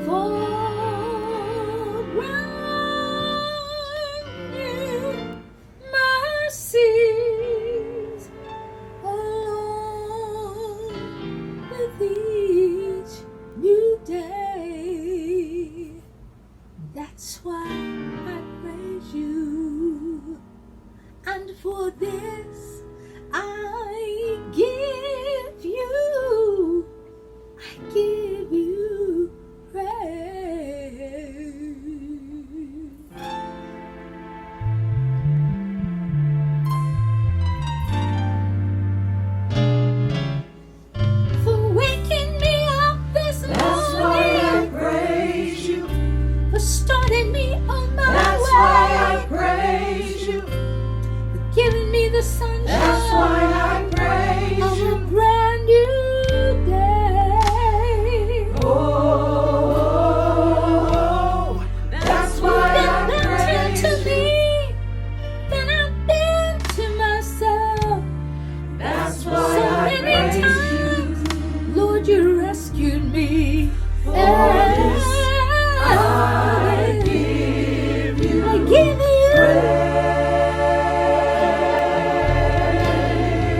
for brand new mercies along with each new day. That's why I praise you, and for this I give you praise. For waking me up this morning. That's why I praise you. For starting me on my That's way. why I praise you. For giving me the sunshine. That's why I praise of you. a brand new day. Oh, that's why I You've been better praise to you. me than I've been to myself. That's So why I many praise you. times, Lord, you rescued me. For this I give you praise.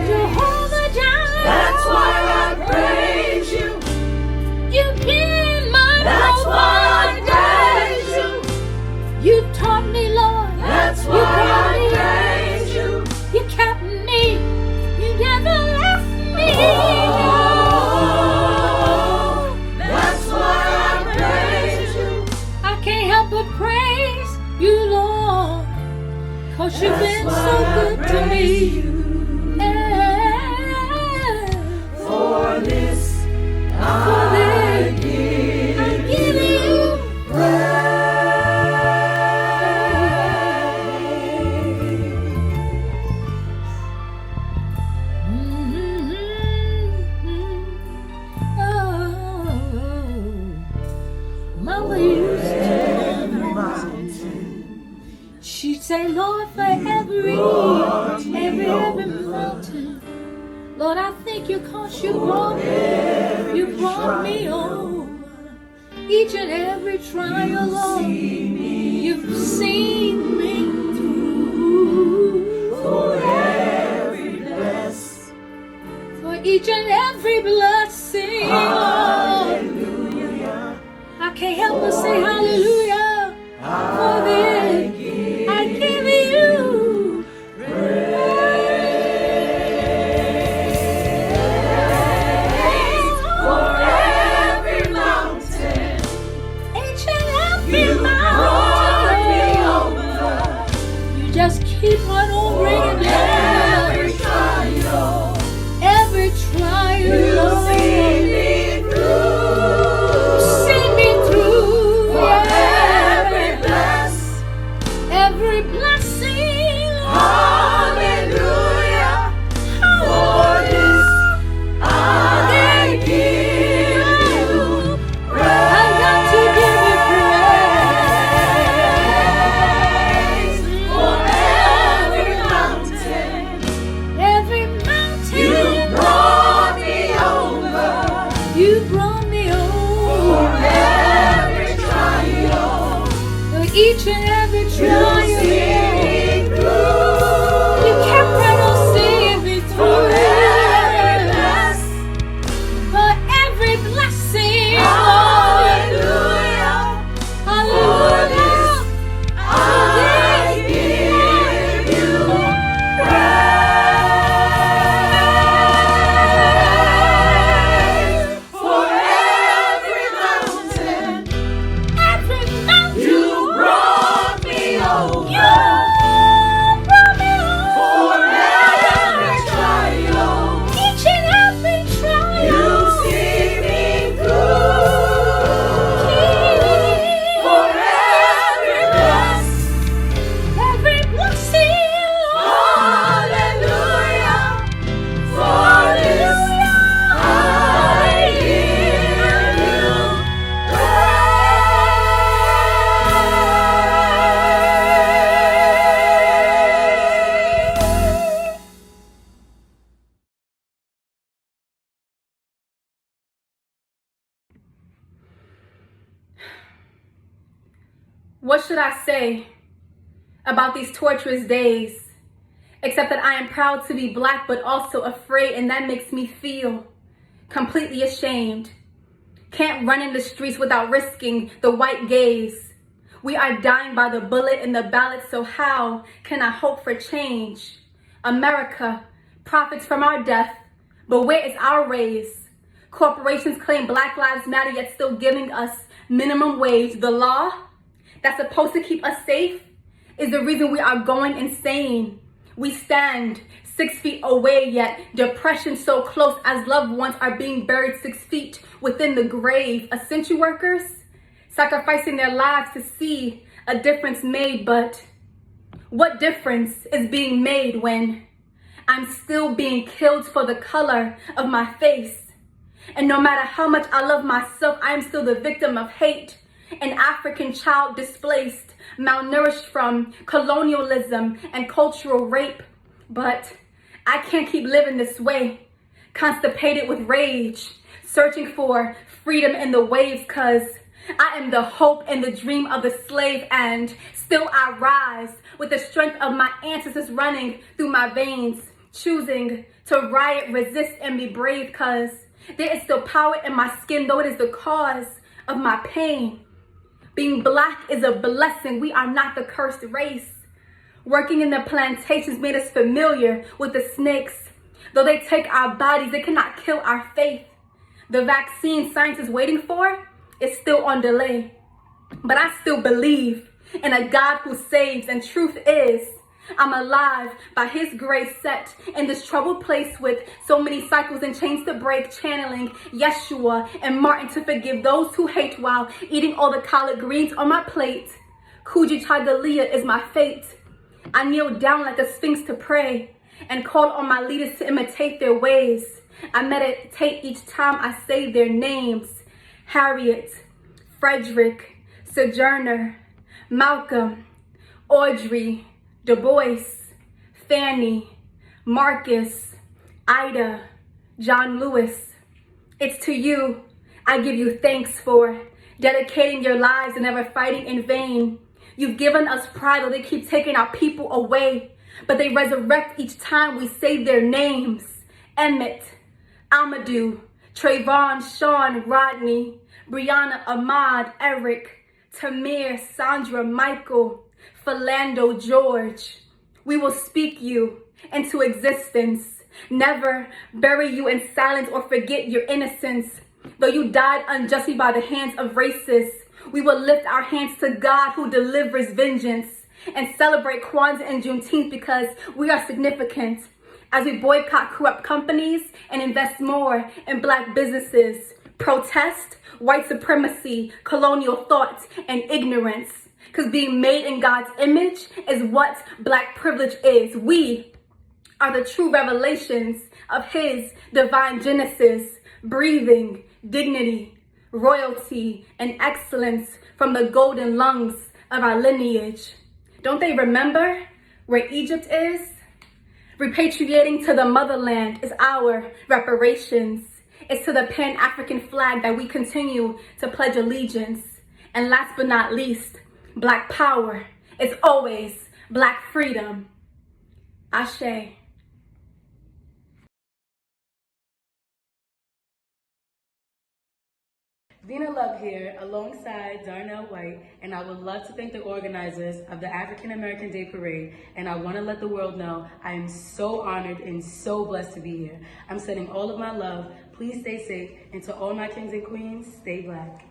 Jehovah Jireh. That's why I praise you. You've been my That's why I praise you. You taught me, Lord. That's You why brought I me out. praise you. You kept me. You never left me. That's why I praise you. I can't help but praise you, Lord, 'cause you've been That's so why I good to praise me. For this I give you Mama used to. every mountain. She'd say, Lord, for every mountain. Lord, I thank you 'cause you brought me over. Each and every trial, Lord, you've seen me through. For every bless. For each and every blessing, Lord, Hallelujah. I can't help but say hallelujah. For this, I give you praise. For every mountain Each and every you brought me mountain, over. you just keep on bringing me Every over. trial Every trial, you Lord, see me through. see me through. For Yeah. What should I say about these torturous days, except that I am proud to be Black, but also afraid, and that makes me feel completely ashamed. Can't run in the streets without risking the white gaze. We are dying by the bullet and the ballot, so how can I hope for change? America profits from our death, but where is our raise? Corporations claim Black Lives Matter, yet still giving us minimum wage. The law that's supposed to keep us safe is the reason we are going insane. We stand 6 feet away, yet depression so close as loved ones are being buried 6 feet within the grave. Essential workers sacrificing their lives to see a difference made, but what difference is being made when I'm still being killed for the color of my face? And no matter how much I love myself, I am still the victim of hate. An African child displaced, malnourished from colonialism and cultural rape. But I can't keep living this way, constipated with rage, searching for freedom in the waves, 'cause I am the hope and the dream of the slave, and still I rise with the strength of my ancestors running through my veins, choosing to riot, resist, and be brave, 'cause there is still power in my skin, though it is the cause of my pain. Being Black is a blessing. We are not the cursed race. Working in the plantations made us familiar with the snakes. Though they take our bodies, they cannot kill our faith. The vaccine science is waiting for is still on delay. But I still believe in a God who saves, and truth is, I'm alive by His grace, set in this troubled place with so many cycles and chains to break, channeling Yeshua and Martin to forgive those who hate while eating all the collard greens on my plate. Kuji Chagalia is my fate. I kneel down like a sphinx to pray and call on my leaders to imitate their ways. I meditate each time I say their names: Harriet, Frederick, Sojourner, Malcolm, Audrey, Du Bois, Fanny, Marcus, Ida, John Lewis. It's to you I give you thanks for dedicating your lives and never fighting in vain. You've given us pride, though they keep taking our people away, but they resurrect each time we say their names: Emmett, Amadou, Trayvon, Sean, Rodney, Brianna, Ahmad, Eric, Tamir, Sandra, Michael, Philando, George. We will speak you into existence, never bury you in silence or forget your innocence. Though you died unjustly by the hands of racists, we will lift our hands to God who delivers vengeance and celebrate Kwanzaa and Juneteenth because we are significant as we boycott corrupt companies and invest more in Black businesses, protest white supremacy, colonial thought, and ignorance. Because being made in God's image is what Black privilege is. We are the true revelations of His divine genesis, breathing dignity, royalty, and excellence from the golden lungs of our lineage. Don't they remember where Egypt is? Repatriating to the motherland is our reparations. It's to the Pan-African flag that we continue to pledge allegiance. And last but not least, Black power is always Black freedom. Ashe. Dina Love here, alongside Darnell White, and I would love to thank the organizers of the African American Day Parade, and I want to let the world know I am so honored and so blessed to be here. I'm sending all of my love. Please stay safe, and to all my kings and queens, stay Black.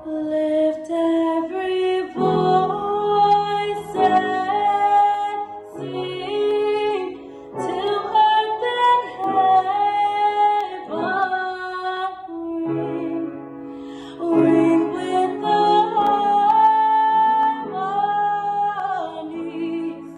Lift every voice and sing till earth and heaven ring, ring with the harmonies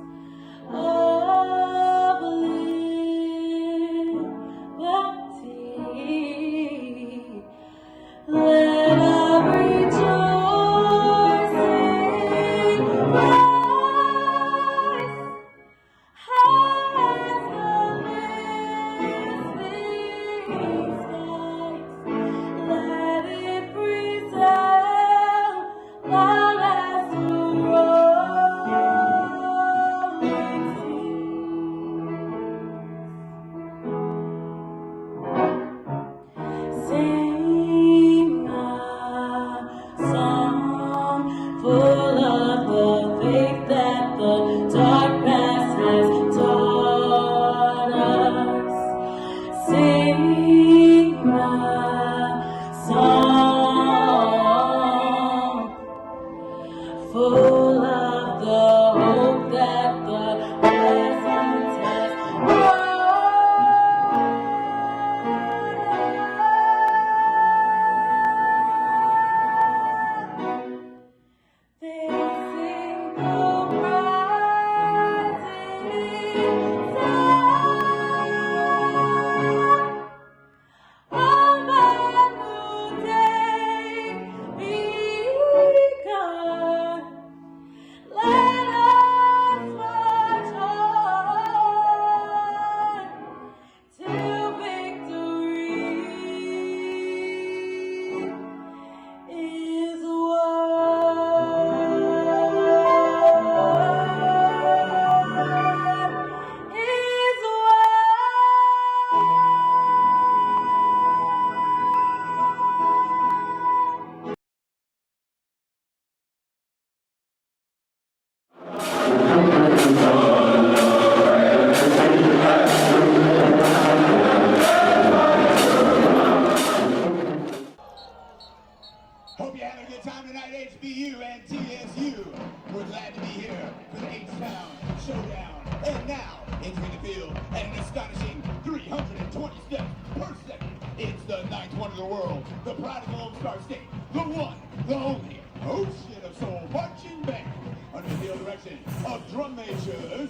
And now, entering the field at an astonishing 320 steps per second, it's the ninth wonder of the world, the pride of the Lone Star State, the one, the only, Ocean of Soul Marching Band, under the field direction of drum majors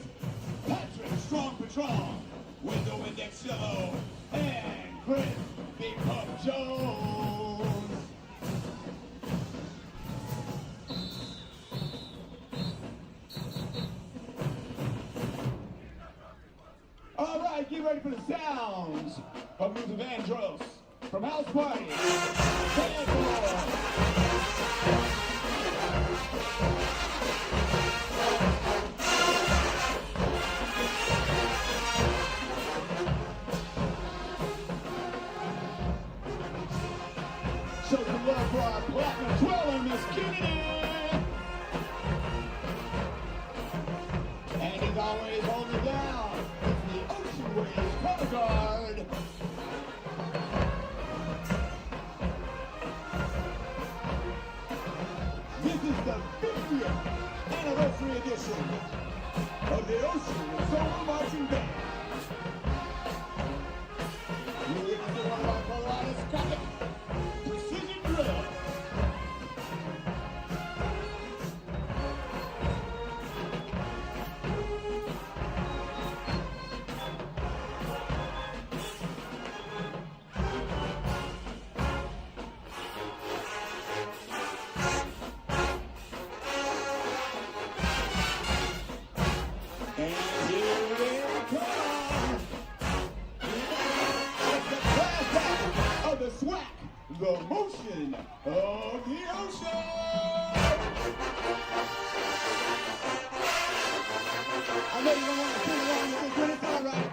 Patrick Strong Patron, Window Index Cello, and Chris Big Pup Jones. All right, get ready for the sounds of Luther Vandross from House Party. Bad Boy. Show some love for our platinum dweller, Miss Kennedy. And he's always holding it down. It's the Ocean Waves color guard. This is the 50th anniversary edition of the Ocean Soul Marching Band. You listen to one of our kaleidoscopic precision drill. And here they come. It's the blast back of the SWAC, the motion of the ocean. I know you don't want to sing along with this, but it's all right.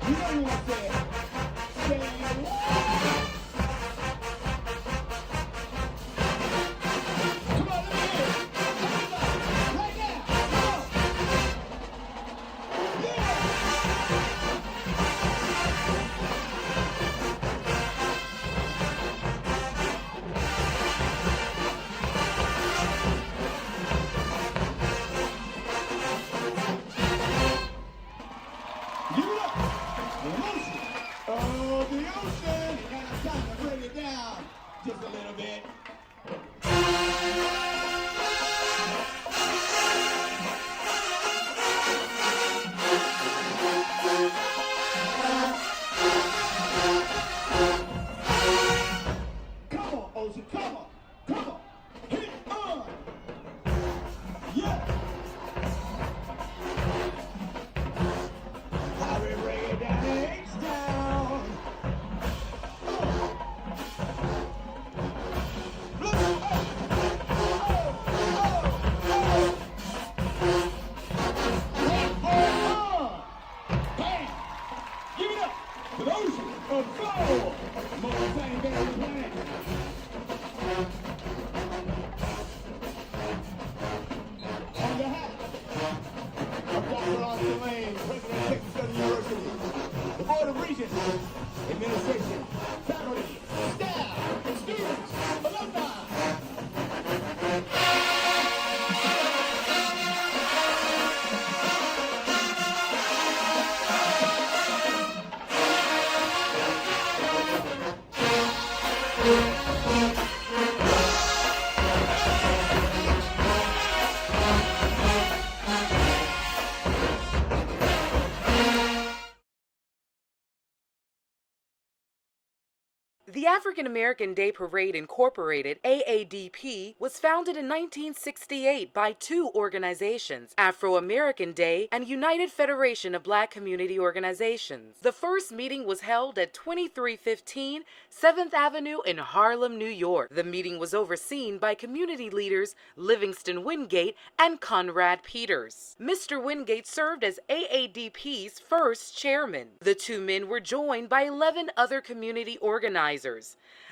You know you want to say it. Say what? Come on, let me hear it. Everybody, right now. Come on. Yeah. Give it up. The motion of the ocean. And now it's time to bring it down just a little bit. Come on, ocean, come on, come on. Hit it on. Yeah. How we bring it down to H-Town. Look, Bam. Give it up to the Ocean of Soul. Most exciting band on the planet. On behalf of Dr. Austin Lane, President of Texas Southern University, the Board of Regents, Administration, faculty, staff, and students, alumni. The The African American Day Parade Incorporated, AADP, was founded in 1968 by two organizations, Afro-American Day and United Federation of Black Community Organizations. The first meeting was held at 2315 7th Avenue in Harlem, New York. The meeting was overseen by community leaders Livingston Wingate and Conrad Peters. Mr. Wingate served as AADP's first chairman. The two men were joined by 11 other community organizers: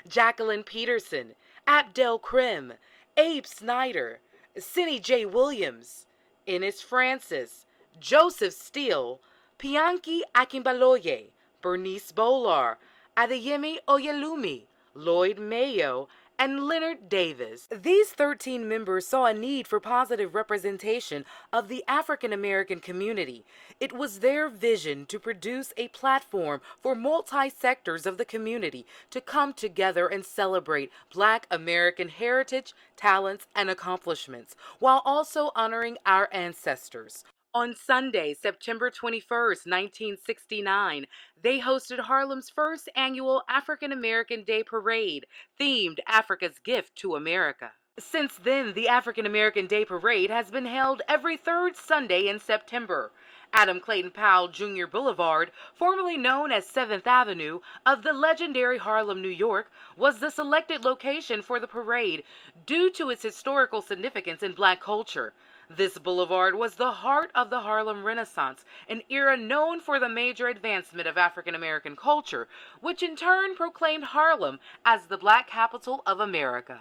Jacqueline Peterson, Abdel Krim, Abe Snyder, Cindy J. Williams, Ennis Francis, Joseph Steele, Pianki Akimbaloye, Bernice Bolar, Adeyemi Oyelumi, Lloyd Mayo, and Leonard Davis. These 13 members saw a need for positive representation of the African American community. It was their vision to produce a platform for multi-sectors of the community to come together and celebrate Black American heritage, talents, and accomplishments, while also honoring our ancestors. On Sunday, September 21st, 1969, they hosted Harlem's first annual African American Day Parade, themed Africa's Gift to America. Since then, the African American Day Parade has been held every third Sunday in September. Adam Clayton Powell Jr. Boulevard, formerly known as 7th Avenue of the legendary Harlem, New York, was the selected location for the parade due to its historical significance in Black culture. This boulevard was the heart of the Harlem Renaissance, an era known for the major advancement of African American culture, which in turn proclaimed Harlem as the Black capital of America.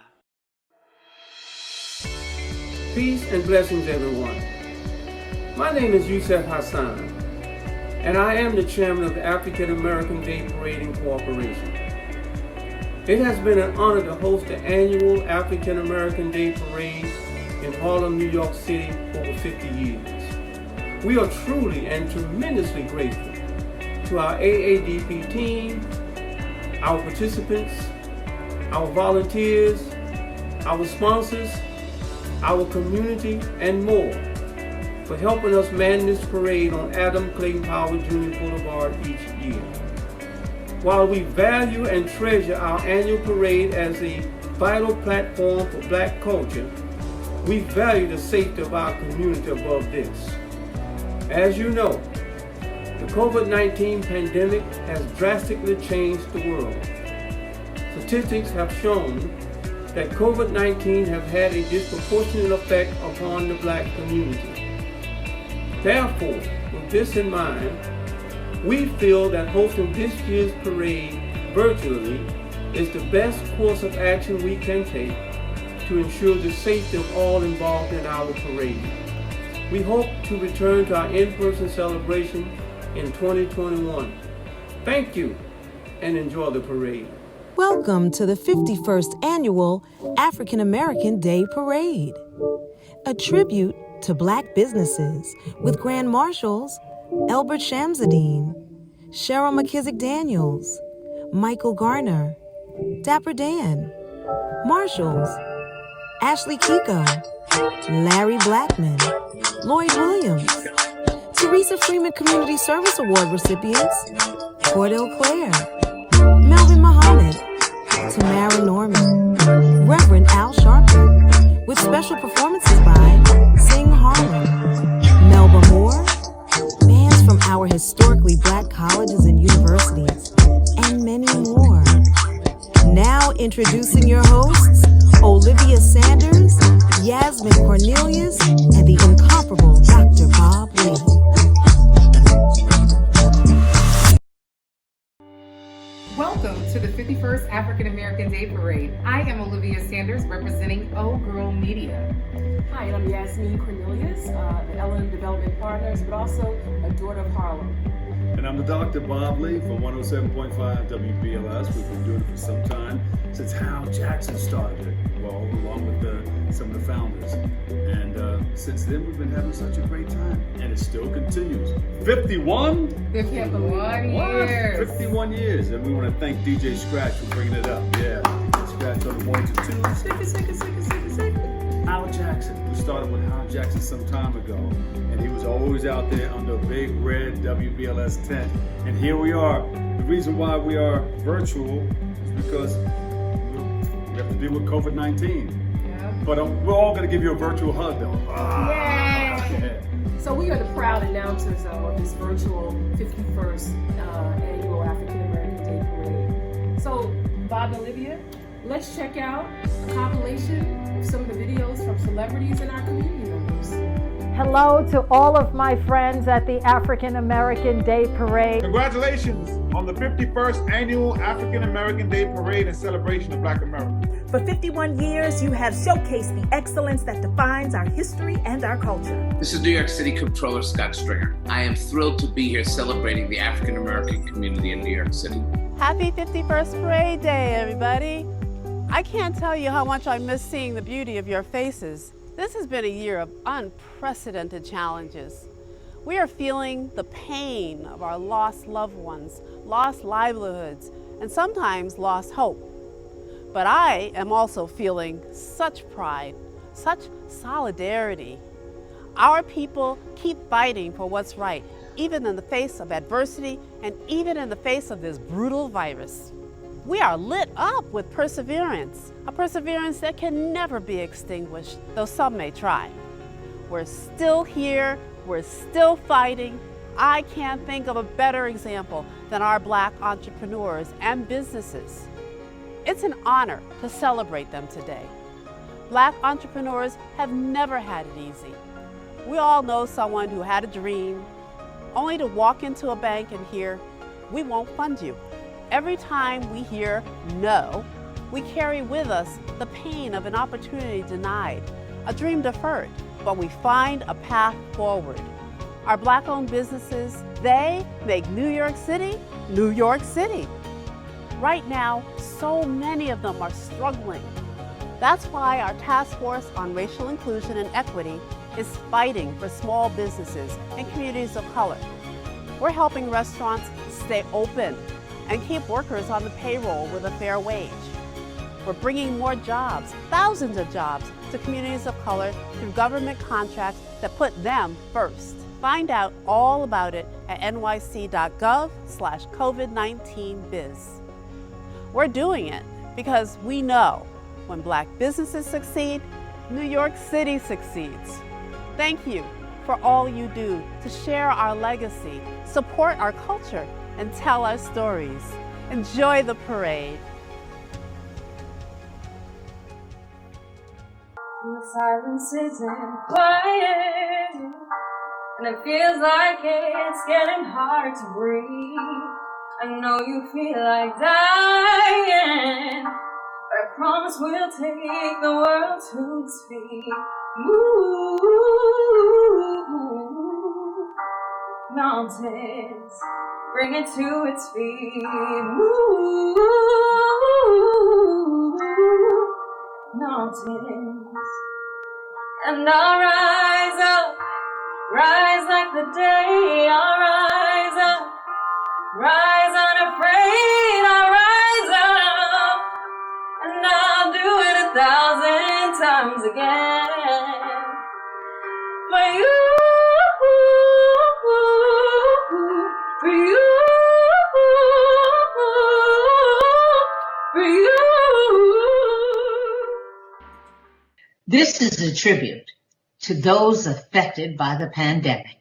Peace and blessings, everyone. My name is Yusef Hassan, and I am the chairman of the African American Day Parade Incorporation. It has been an honor to host the annual African American Day Parade in Harlem, New York City over 50 years. We are truly and tremendously grateful to our AADP team, our participants, our volunteers, our sponsors, our community, and more for helping us man this parade on Adam Clayton Powell Jr. Boulevard each year. While we value and treasure our annual parade as a vital platform for Black culture, we value the safety of our community above this. As you know, the COVID-19 pandemic has drastically changed the world. Statistics have shown that COVID-19 have had a disproportionate effect upon the Black community. Therefore, with this in mind, we feel that hosting this year's parade virtually is the best course of action we can take to ensure the safety of all involved in our parade. We hope to return to our in-person celebration in 2021. Thank you, and enjoy the parade. Welcome to the 51st Annual African American Day Parade, a tribute to Black businesses with Grand Marshals Elbert Shamsuddin, Cheryl McKissick Daniels, Michael Garner, Dapper Dan, Marshals, Ashley Kiko, Larry Blackman, Lloyd Williams, Teresa Freeman Community Service Award recipients, Cordell Clare, Melvin Muhammad, Tamara Norman, Reverend Al Sharpton, with special performances by Sing Harlem, Melba Moore, bands from our historically Black colleges and universities, and many more. Now introducing your hosts, Olivia Sanders, Yasmin Cornelius, and the incomparable Dr. Bob Lee. Welcome to the 51st African American Day Parade. I am Olivia Sanders, representing Oh Girl Media. Hi, and I'm Yasmin Cornelius, the Ellen Development Partners, but also a daughter of Harlem. And I'm the Dr. Bob Lee for 107.5 WBLS. We've been doing it for some time, since Hal Jackson started it, well, along with some of the founders. And since then, we've been having such a great time, and it still continues. 51? 51 years. 51 years, and we want to thank DJ Scratch for bringing it up. Yeah, Scratch on the ones and twos. Sick. Hal Jackson. We started with Hal Jackson some time ago, and he was always out there under a big red WBLS tent. And here we are. The reason why we are virtual is because we have to deal with COVID-19. Yeah. But we're all going to give you a virtual hug, though. Yeah. So we are the proud announcers of this virtual 51st annual African American Day Parade. So, Bob and Olivia, let's check out a compilation of some of the videos from celebrities and our community members. Hello to all of my friends at the African American Day Parade. Congratulations on the 51st Annual African American Day Parade and celebration of Black America. For 51 years, you have showcased the excellence that defines our history and our culture. This is New York City Comptroller Scott Stringer. I am thrilled to be here celebrating the African American community in New York City. Happy 51st Parade Day, everybody. I can't tell you how much I miss seeing the beauty of your faces. This has been a year of unprecedented challenges. We are feeling the pain of our lost loved ones, lost livelihoods, and sometimes lost hope. But I am also feeling such pride, such solidarity. Our people keep fighting for what's right, even in the face of adversity and even in the face of this brutal virus. We are lit up with perseverance, a perseverance that can never be extinguished, though some may try. We're still here, we're still fighting. I can't think of a better example than our Black entrepreneurs and businesses. It's an honor to celebrate them today. Black entrepreneurs have never had it easy. We all know someone who had a dream, only to walk into a bank and hear, "We won't fund you." Every time we hear no, we carry with us the pain of an opportunity denied, a dream deferred, but we find a path forward. Our Black-owned businesses, they make New York City, New York City. Right now, so many of them are struggling. That's why our Task Force on Racial Inclusion and Equity is fighting for small businesses and communities of color. We're helping restaurants stay open and keep workers on the payroll with a fair wage. We're bringing more jobs, thousands of jobs, to communities of color through government contracts that put them first. Find out all about it at nyc.gov/COVID-19biz. We're doing it because we know when Black businesses succeed, New York City succeeds. Thank you for all you do to share our legacy, support our culture, and tell our stories. Enjoy the parade. The silence isn't quiet, and it feels like it's getting hard to breathe. I know you feel like dying, but I promise we'll take the world to its feet. Move mountains, bring it to its feet. Move mountains, and I'll rise up, rise like the day. I'll rise up, rise unafraid. I'll rise up, and I'll do it 1,000 times again for you, for you, for you. This is a tribute to those affected by the pandemic.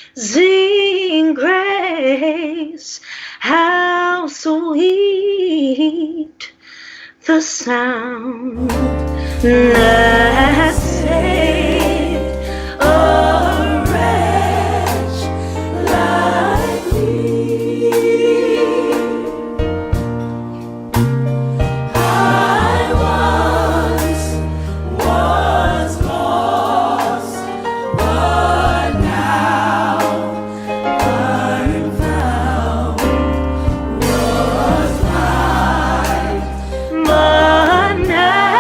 Amazing grace, how sweet the sound that saved a wretch like me. I once was lost, but now I'm found. Was blind, but now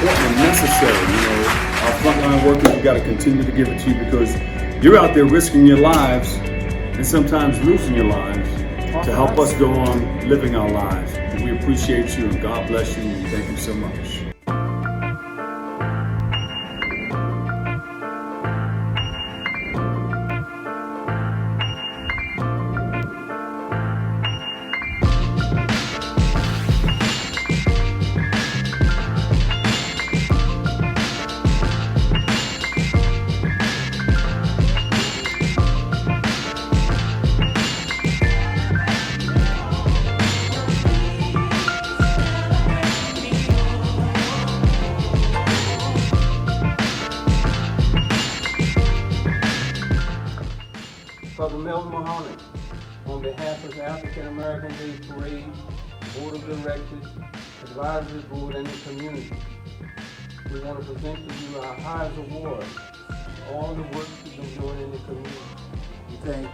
important and necessary. You know, our frontline workers, we got to continue to give it to you because you're out there risking your lives and sometimes losing your lives to help us go on living our lives. And we appreciate you and God bless you and thank you so much. Brother Melvin Honoree, on behalf of the African American Day Parade, Board of Directors, Advisory Board, and the community, we want to present to you our highest award for all the work you've been doing in the community. We thank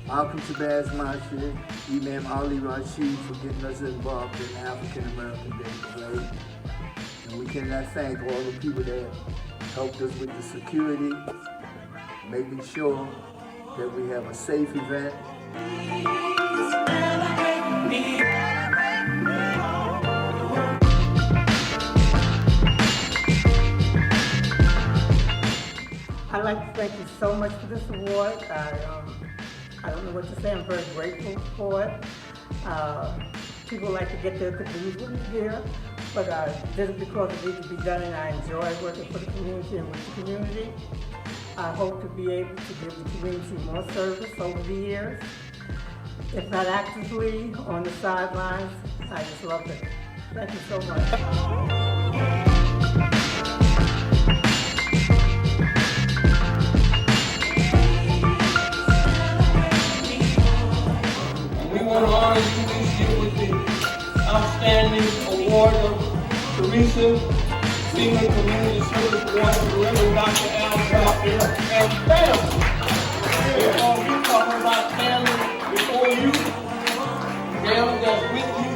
Malcolm Shabazz Marshall, Imam Ali Rashid for getting us involved in the African American Day Parade. And we cannot thank all the people that helped us with the security, making sure that we have a safe event. I'd like to thank you so much for this award. I don't know what to say. I'm very grateful for it. People like to get their to-dos when you're here, but I did it because it needed to be done, and I enjoy working for the community and with the community. I hope to be able to give the community more service over the years. If not actively, on the sidelines, I just love it. Thank you so much. We want to honor you this year with the outstanding award of Teresa Senior Community Service Award for Reverend Dr. Al Sharpton and family. We're going to be talking about family before you, family that's with you,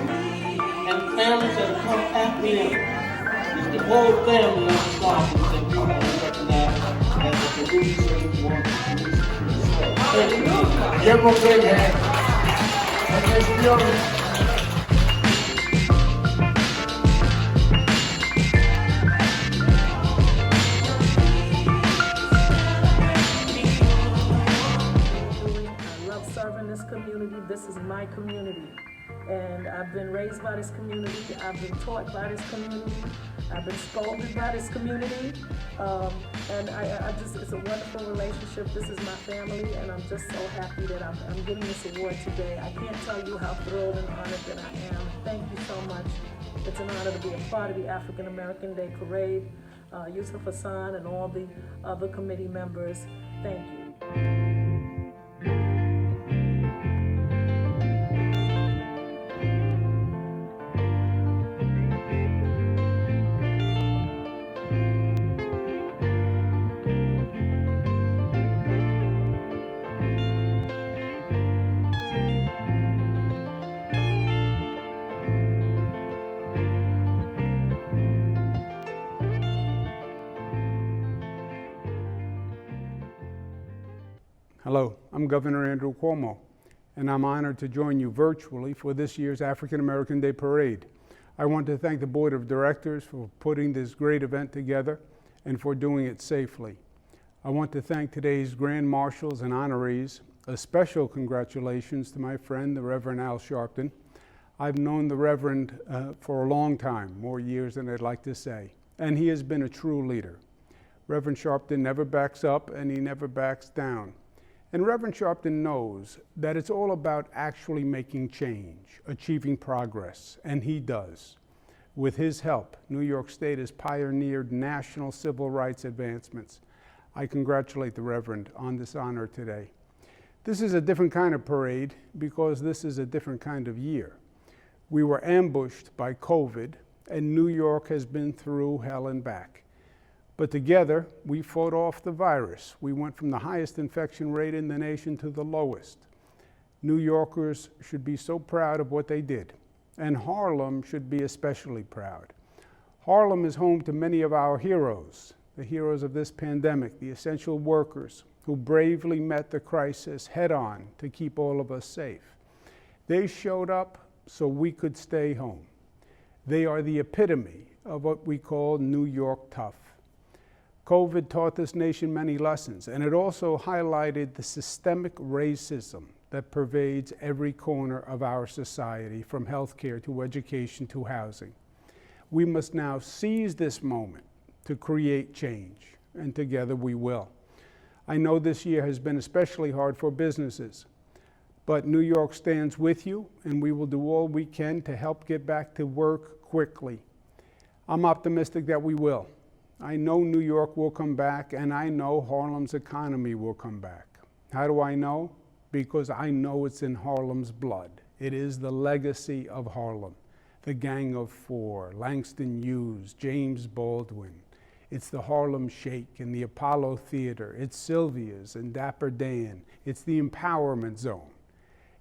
and families that have come after them. It's the whole family of the Sharptons that we want to recognize as the Community Service Award for Teresa Senior. Thank you. Give them a big hand. I love serving this community. This is my community. And I've been raised by this community. I've been taught by this community. I've been scolded by this community. And I just, it's a wonderful relationship. This is my family, and I'm just so happy that I'm getting this award today. I can't tell you how thrilled and honored that I am. Thank you so much. It's an honor to be a part of the African American Day Parade. Yusuf Hassan and all the other committee members, thank you. Hello, I'm Governor Andrew Cuomo, and I'm honored to join you virtually for this year's African American Day Parade. I want to thank the Board of Directors for putting this great event together and for doing it safely. I want to thank today's Grand Marshals and honorees. A special congratulations to my friend, the Reverend Al Sharpton. I've known the Reverend for a long time, more years than I'd like to say, and he has been a true leader. Reverend Sharpton never backs up and he never backs down. And Reverend Sharpton knows that it's all about actually making change, achieving progress, and he does. With his help, New York State has pioneered national civil rights advancements. I congratulate the Reverend on this honor today. This is a different kind of parade because this is a different kind of year. We were ambushed by COVID, and New York has been through hell and back. But together, we fought off the virus. We went from the highest infection rate in the nation to the lowest. New Yorkers should be so proud of what they did, and Harlem should be especially proud. Harlem is home to many of our heroes, the heroes of this pandemic, the essential workers who bravely met the crisis head on to keep all of us safe. They showed up so we could stay home. They are the epitome of what we call New York tough. COVID taught this nation many lessons, and it also highlighted the systemic racism that pervades every corner of our society, from healthcare to education to housing. We must now seize this moment to create change, and together we will. I know this year has been especially hard for businesses, but New York stands with you, and we will do all we can to help get back to work quickly. I'm optimistic that we will. I know New York will come back, and I know Harlem's economy will come back. How do I know? Because I know it's in Harlem's blood. It is the legacy of Harlem. The Gang of Four, Langston Hughes, James Baldwin. It's the Harlem Shake and the Apollo Theater. It's Sylvia's and Dapper Dan. It's the Empowerment Zone.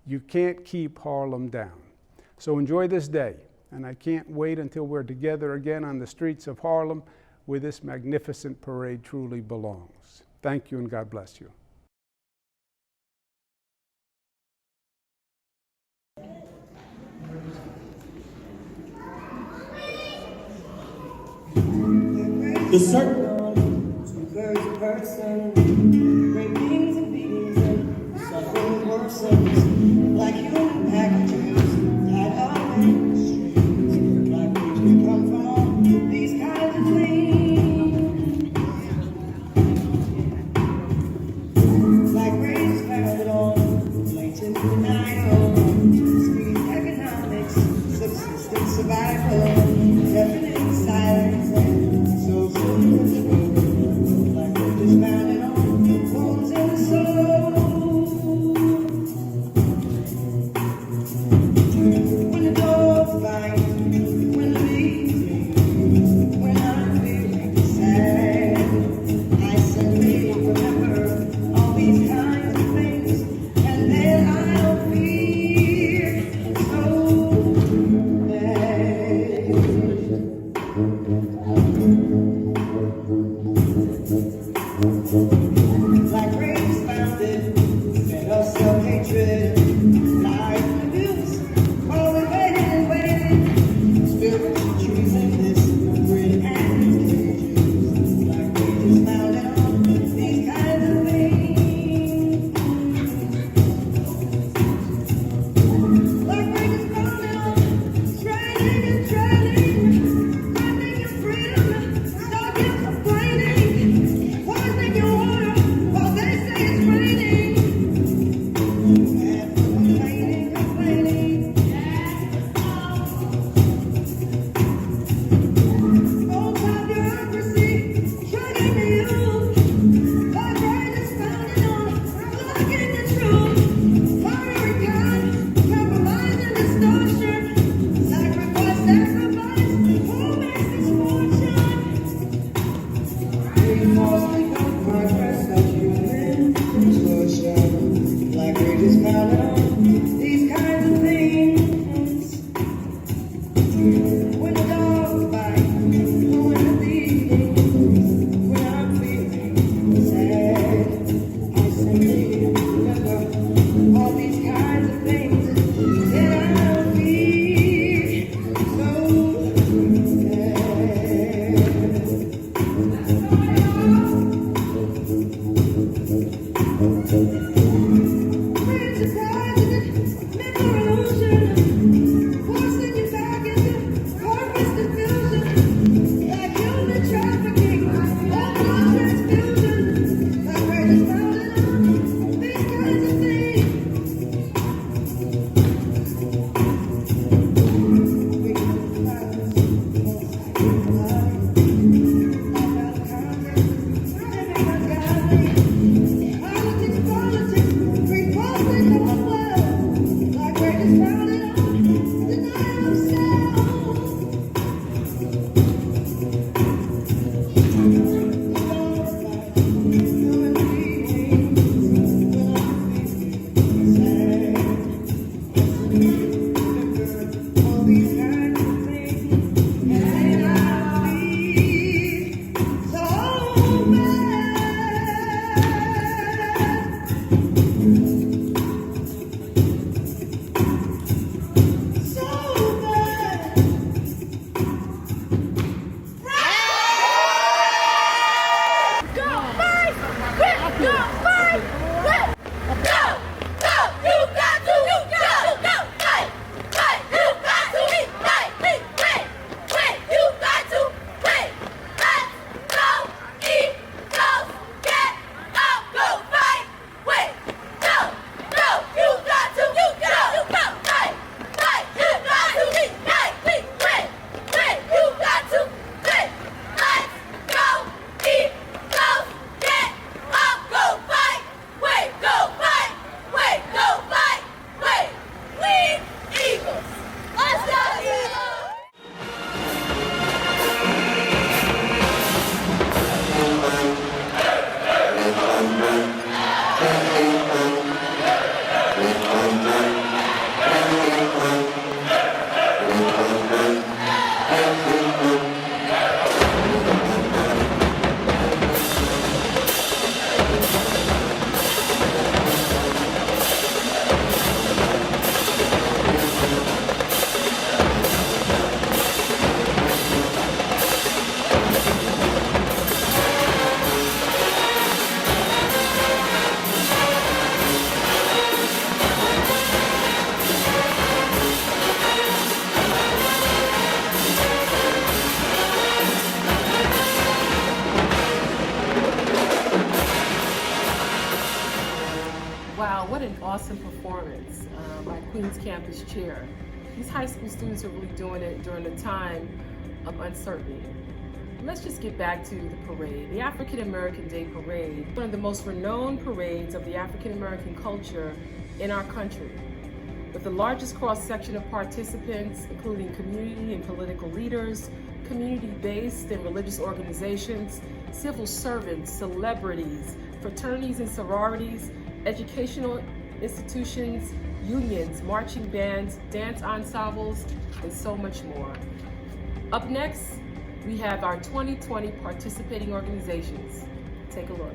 You can't keep Harlem down. So enjoy this day, and I can't wait until we're together again on the streets of Harlem, where this magnificent parade truly belongs. Thank you, and God bless you. The circle encourage a person, great beings and beings, and suffering worsens like human packages that are mainstreams. Like where we come from, these kinds of things. Like race founded on blatant denial, speed economics, subsistence survival, definite silence, and social control. Like we're just founded on wounds in the soul. When the dogs bite, when the leaves leave, when I'm feeling sad, I suddenly remember all these kinds of things, and then I don't feel so bad. Like race founded, fed us self-hatred, lies and abuse, while we waited and waited, spiritual treason, this grid and cages. Like wages founded on these kinds of things. Like wages founded on training and training, finding your freedom, stop your complaining, poisoning your water while they say it's raining. And complaining, complaining. Old time bureaucracy, trying to use. Like rages founded on blocking the truth. Firing guns, compromising distortion. Sacrifice, who makes this fortune? Reinforcement of progress of human torture. Like rages founded on these kinds of things. When the dogs bite, when the bleeding, when I'm feeling sad, I simply remember all these kinds of things, then I don't feel so Queens Campus Chair. These high school students are really doing it during a time of uncertainty. Let's just get back to the parade. The African American Day Parade, one of the most renowned parades of the African American culture in our country. With the largest cross-section of participants, including community and political leaders, community-based and religious organizations, civil servants, celebrities, fraternities and sororities, educational institutions, unions, marching bands, dance ensembles, and so much more. Up next, we have our 2020 participating organizations. Take a look.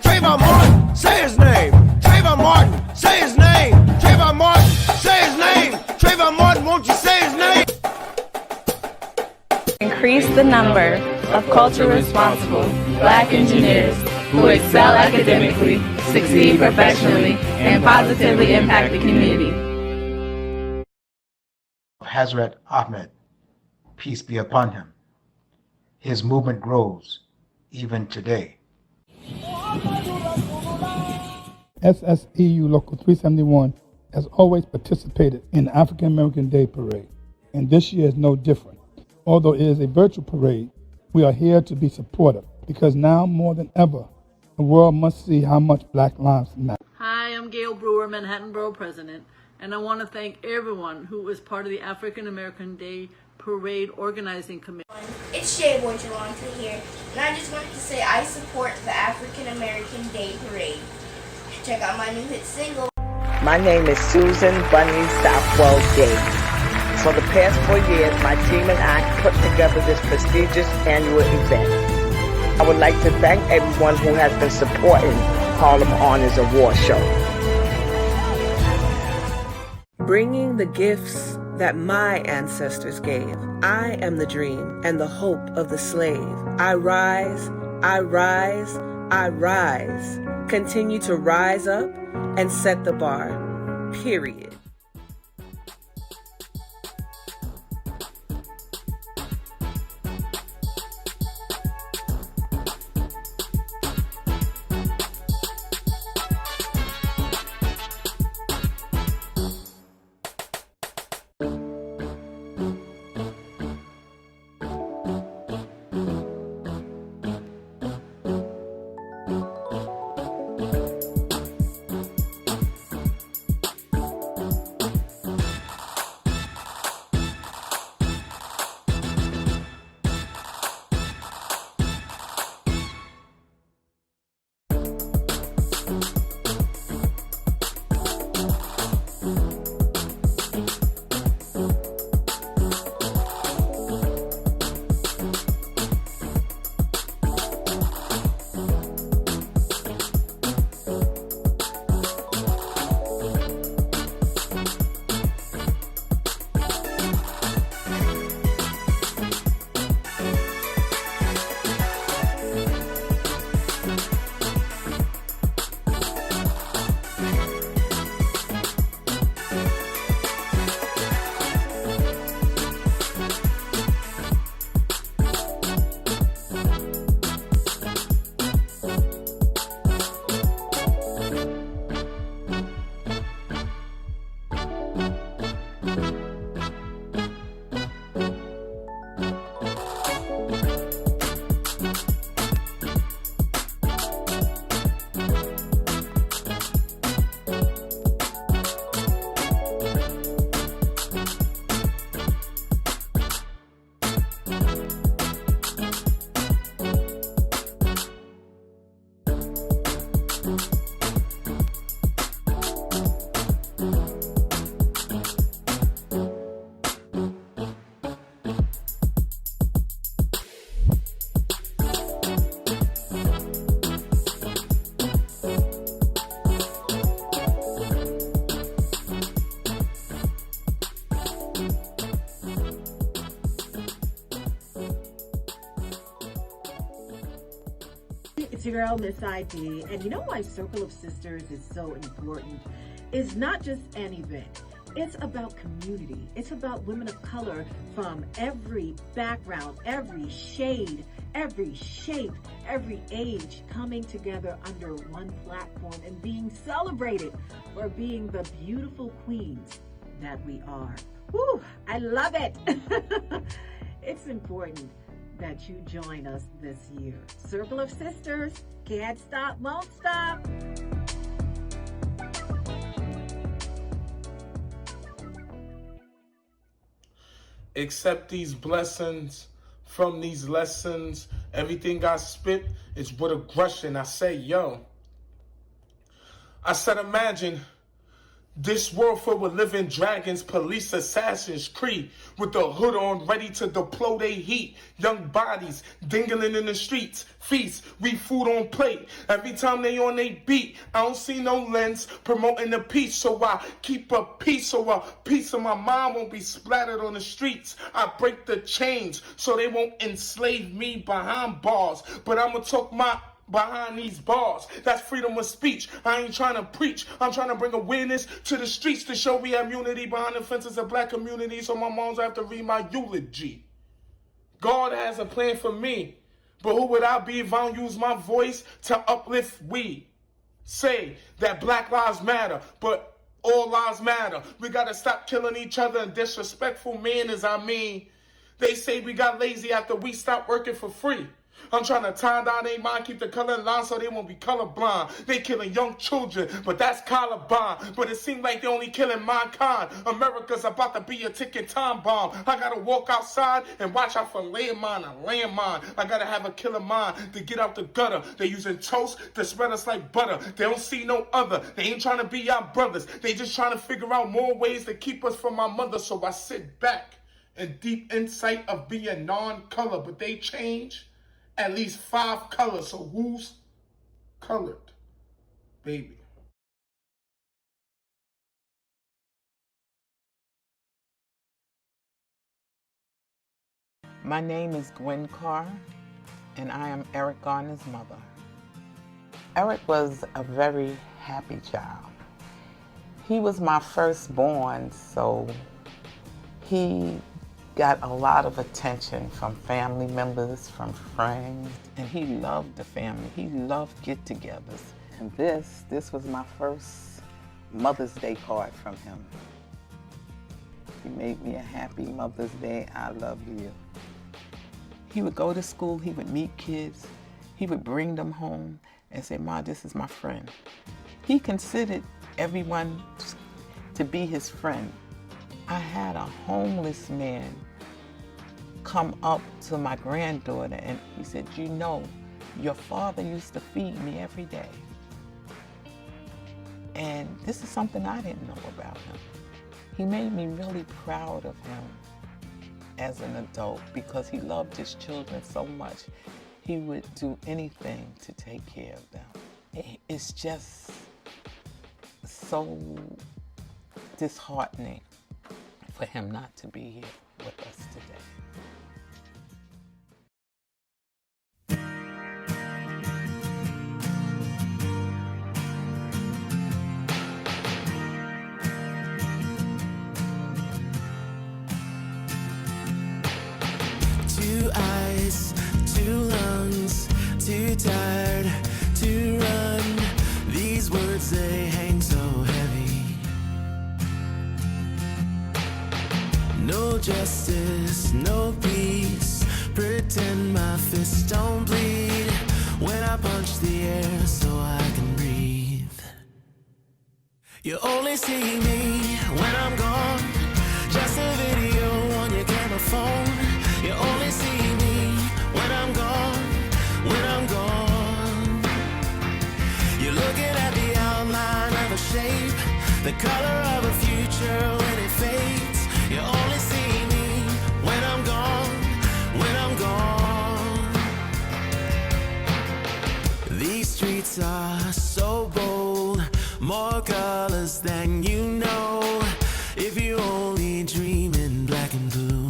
Trayvon Martin, say his name. Trayvon Martin, say his name. Trayvon Martin, say his name. Trayvon Martin, won't you say his name? Increase the number of culturally responsible Black engineers who excel academically, succeed professionally, and positively impact the community. Hazrat Ahmed, peace be upon him. His movement grows even today. SSEU Local 371 has always participated in the African American Day Parade, and this year is no different. Although it is a virtual parade, we are here to be supportive because now more than ever, the world must see how much Black lives matter. Hi, I'm Gail Brewer, Manhattan Borough President, and I want to thank everyone who was part of the African American Day Parade Organizing Committee. It's Shea Boy Jelonta here, and I just wanted to say I support the African American Day Parade. Check out my new hit single. My name is Susan Bunny Southwell Gates. For the past 4 years, my team and I put together this prestigious annual event. I would like to thank everyone who has been supporting Harlem Honors Award Show. Bringing the gifts that my ancestors gave. I am the dream and the hope of the slave. I rise, I rise, I rise. Continue to rise up and set the bar. Period. It's girl, Miss ID, and you know why Circle of Sisters is so important? It's not just an event. It's about community. It's about women of color from every background, every shade, every shape, every age coming together under one platform and being celebrated for being the beautiful queens that we are. Woo, I love it. It's important that you join us this year. Circle of Sisters, can't stop, won't stop. Accept these blessings from these lessons. Everything I spit is with aggression. I say, yo. I said, imagine this world filled with living dragons, police, assassins, Cree with the hood on, ready to deploy they heat. Young bodies dingling in the streets, feast, we food on plate. Every time they on they beat, I don't see no lens promoting the peace, so I keep a piece, so a piece of my mind won't be splattered on the streets. I break the chains so they won't enslave me behind bars, but I'ma talk my behind these bars. That's freedom of speech. I ain't trying to preach. I'm trying to bring awareness to the streets to show we have unity behind the fences of black communities, so my moms have to read my eulogy. God has a plan for me, but who would I be if I don't use my voice to uplift we? Say that Black Lives Matter, but all lives matter. We gotta stop killing each other and disrespectful manners. I mean, they say we got lazy after we stopped working for free. I'm trying to tie down their mind, keep the color in line so they won't be colorblind. They killing young children, but that's Columbine. But it seems like they only killing mankind. America's about to be a ticking time bomb. I gotta walk outside and watch out for landmine and landmine. I gotta have a killer mind to get out the gutter. They using toast to spread us like butter. They don't see no other. They ain't trying to be our brothers. They just trying to figure out more ways to keep us from our mother. So I sit back in deep insight of being non-color, but they change at least 5 colors, so who's colored, baby? My name is Gwen Carr, and I am Eric Garner's mother. Eric was a very happy child. He was my firstborn, so he got a lot of attention from family members, from friends, and he loved the family. He loved get-togethers. And this was my first Mother's Day card from him. He made me a happy Mother's Day, I love you. He would go to school, he would meet kids, he would bring them home and say, Ma, this is my friend. He considered everyone to be his friend. I had a homeless man come up to my granddaughter and he said, you know, your father used to feed me every day. And this is something I didn't know about him. He made me really proud of him as an adult because he loved his children so much. He would do anything to take care of them. It's just so disheartening for him not to be here with us today. Two eyes, two lungs, too tired to run. These words, they hang so heavy. No justice, no peace. Pretend my fists don't bleed when I punch the air so I can breathe. You only see me when I'm gone, just a video on your camera phone. You only see me when I'm gone, when I'm gone. You're looking at the outline of a shape, the color of a future when it fades. You only see me when I'm gone, when I'm gone. These streets are so bold, more colors than you know, if you only dream in black and blue.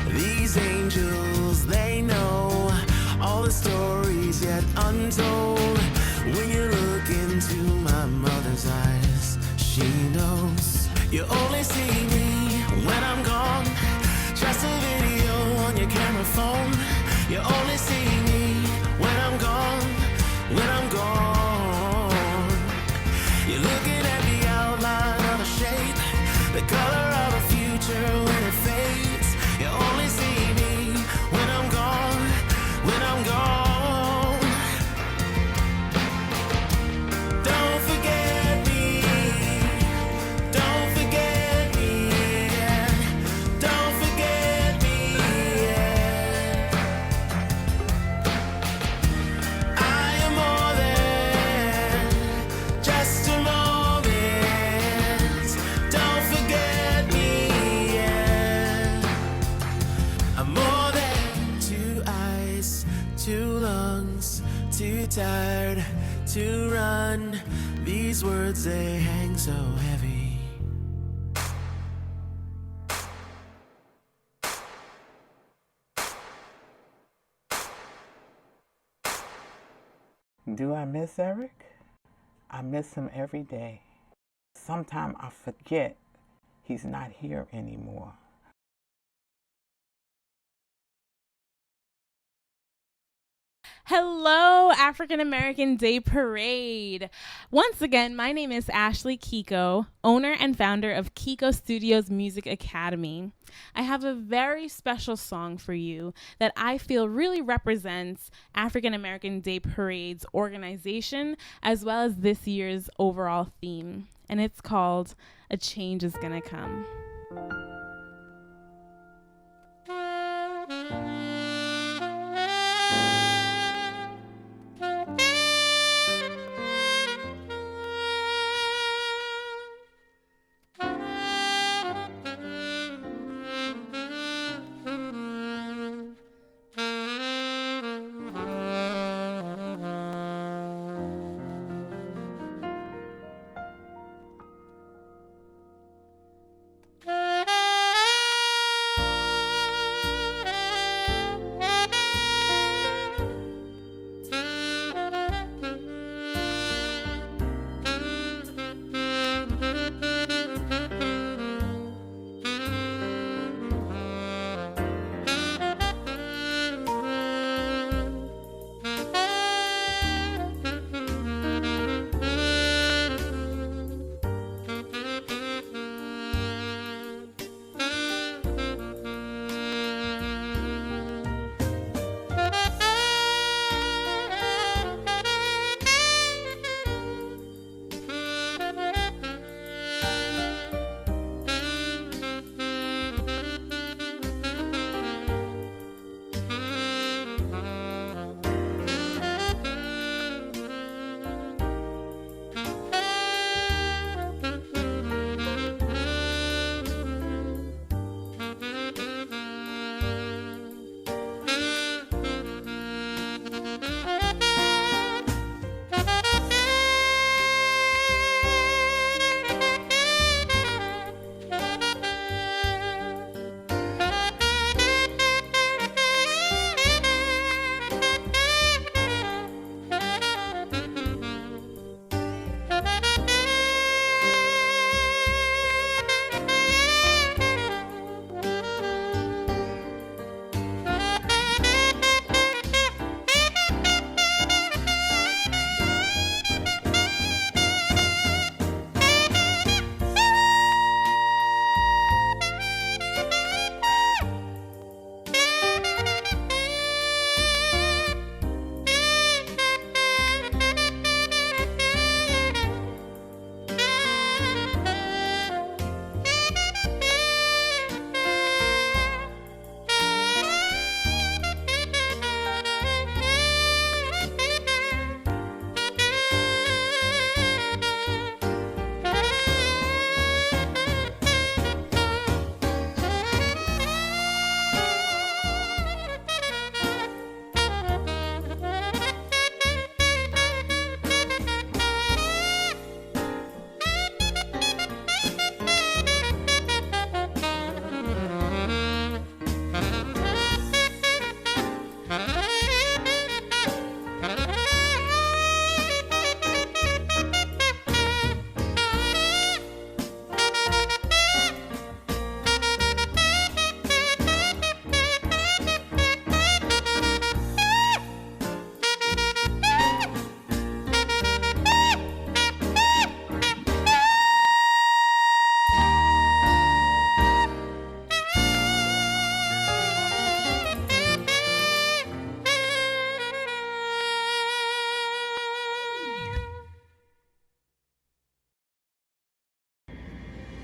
These angels, they know stories yet untold. When you look into my mother's eyes, she knows you only see me when I'm gone. Just a video on your camera phone. You only see me when I'm gone, when I'm gone. You're looking at the outline of a shape, the color of a future when it fades. You only see me when I'm gone, when I'm gone. Don't forget me, don't forget me, yeah. Don't forget me, yeah. I am more than just a moment. Don't forget me, yeah. I'm more than two eyes, two lungs, too tired to run. These words, they hang so heavy. Do I miss Eric? I miss him every day. Sometimes I forget he's not here anymore. Hello, African American Day Parade. Once again, my name is Ashley Kiko, owner and founder of Kiko Studios Music Academy. I have a very special song for you that I feel really represents African American Day Parade's organization as well as this year's overall theme. And it's called A Change Is Gonna Come.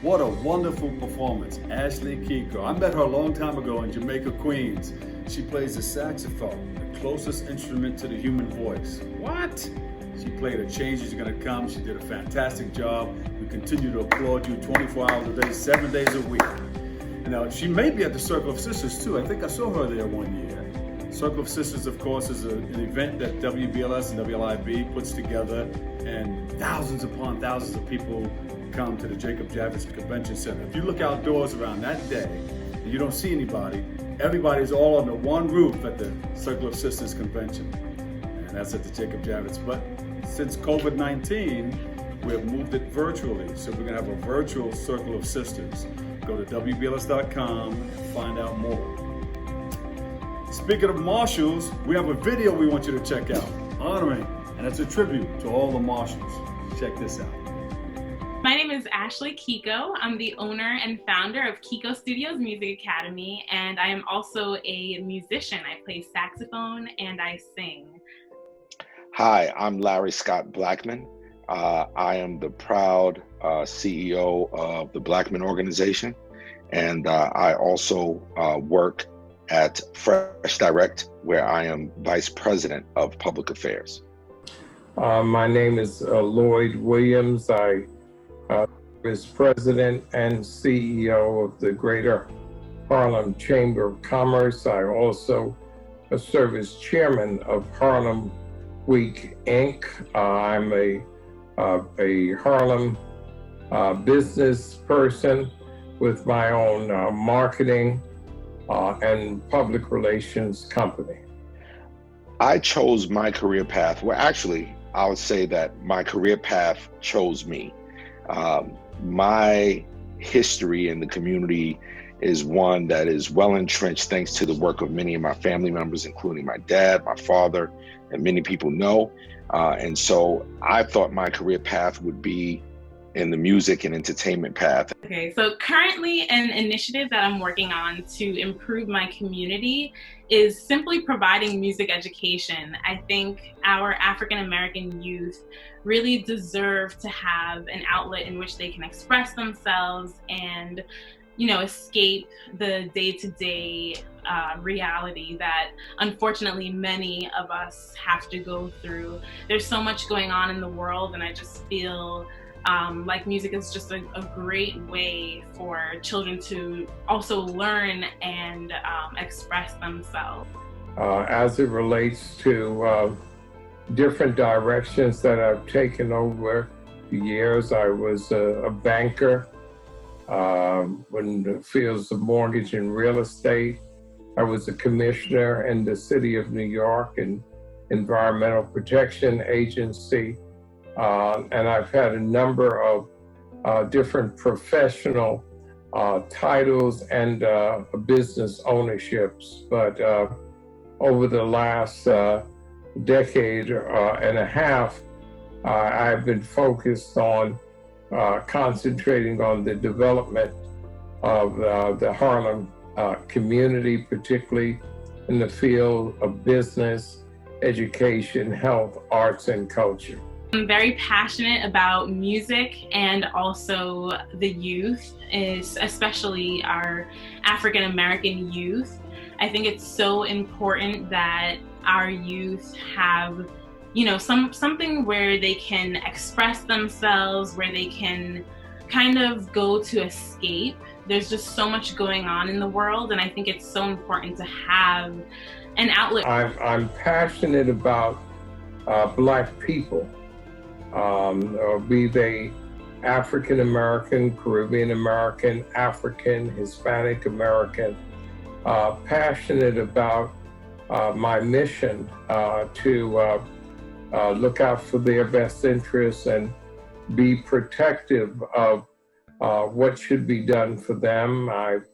What a wonderful performance, Ashley Kiko. I met her a long time ago in Jamaica, Queens. She plays the saxophone, the closest instrument to the human voice. What? She played A Change Is Gonna Come. She did a fantastic job. We continue to applaud you 24 hours a day, 7 days a week. Now, she may be at the Circle of Sisters too. I think I saw her there one year. Circle of Sisters, of course, is an event that WBLS and WLIB puts together, and thousands upon thousands of people come to the Jacob Javits Convention Center. If you look outdoors around that day and you don't see anybody, everybody's all under one roof at the Circle of Sisters Convention, and that's at the Jacob Javits. But since COVID-19, we have moved it virtually, so we're gonna have a virtual Circle of Sisters. Go to WBLS.com and find out more. Speaking of marshals, we have a video we want you to check out, Honoree, and it's a tribute to all the marshals. Check this out. My name is Ashley Kiko. I'm the owner and founder of Kiko Studios Music Academy, and I am also a musician. I play saxophone and I sing. Hi, I'm Larry Scott Blackman. I am the proud CEO of the Blackman Organization, and I also work at Fresh Direct, where I am Vice President of Public Affairs. My name is Lloyd Williams. I is President and CEO of the Greater Harlem Chamber of Commerce. I also serve as Chairman of Harlem Week, Inc. I'm a Harlem business person with my own marketing and public relations company. I chose my career path. Well, actually, I would say that my career path chose me. My history in the community is one that is well entrenched thanks to the work of many of my family members, including my dad, my father, and many people know. And so I thought my career path would be in the music and entertainment path. Okay, so currently an initiative that I'm working on to improve my community is simply providing music education. I think our African American youth really deserve to have an outlet in which they can express themselves and, you know, escape the day-to-day reality that unfortunately many of us have to go through. There's so much going on in the world, and I just feel like music is just a great way for children to also learn and express themselves. As it relates to different directions that I've taken over the years, I was a banker in the fields of mortgage and real estate. I was a commissioner in the city of New York and Environmental Protection Agency. And I've had a number of different professional titles and business ownerships. But over the last decade and a half, I've been focused on concentrating on the development of the Harlem community, particularly in the field of business, education, health, arts, and culture. I'm very passionate about music and also the youth, especially our African American youth. I think it's so important that our youth have, you know, something where they can express themselves, where they can kind of go to escape. There's just so much going on in the world, and I think it's so important to have an outlet. I'm passionate about Black people. Be they African American, Caribbean American, African, Hispanic American, passionate about my mission to look out for their best interests and be protective of what should be done for them. I've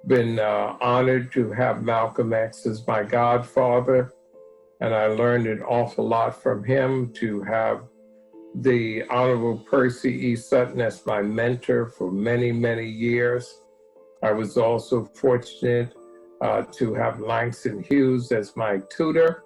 been honored to have Malcolm X as my godfather, and I learned an awful lot from him. To have the Honorable Percy E. Sutton as my mentor for many, many years. I was also fortunate to have Langston Hughes as my tutor,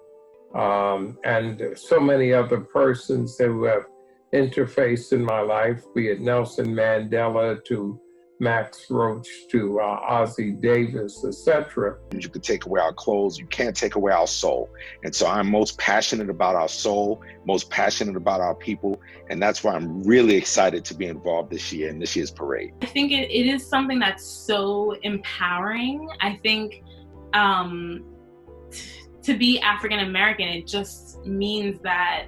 and so many other persons who have interface in my life, be it Nelson Mandela to Max Roach to Ozzie Davis, etc. You can take away our clothes, you can't take away our soul. And so I'm most passionate about our soul, most passionate about our people, and that's why I'm really excited to be involved this year in this year's parade. I think it is something that's so empowering. I think to be African American, it just means that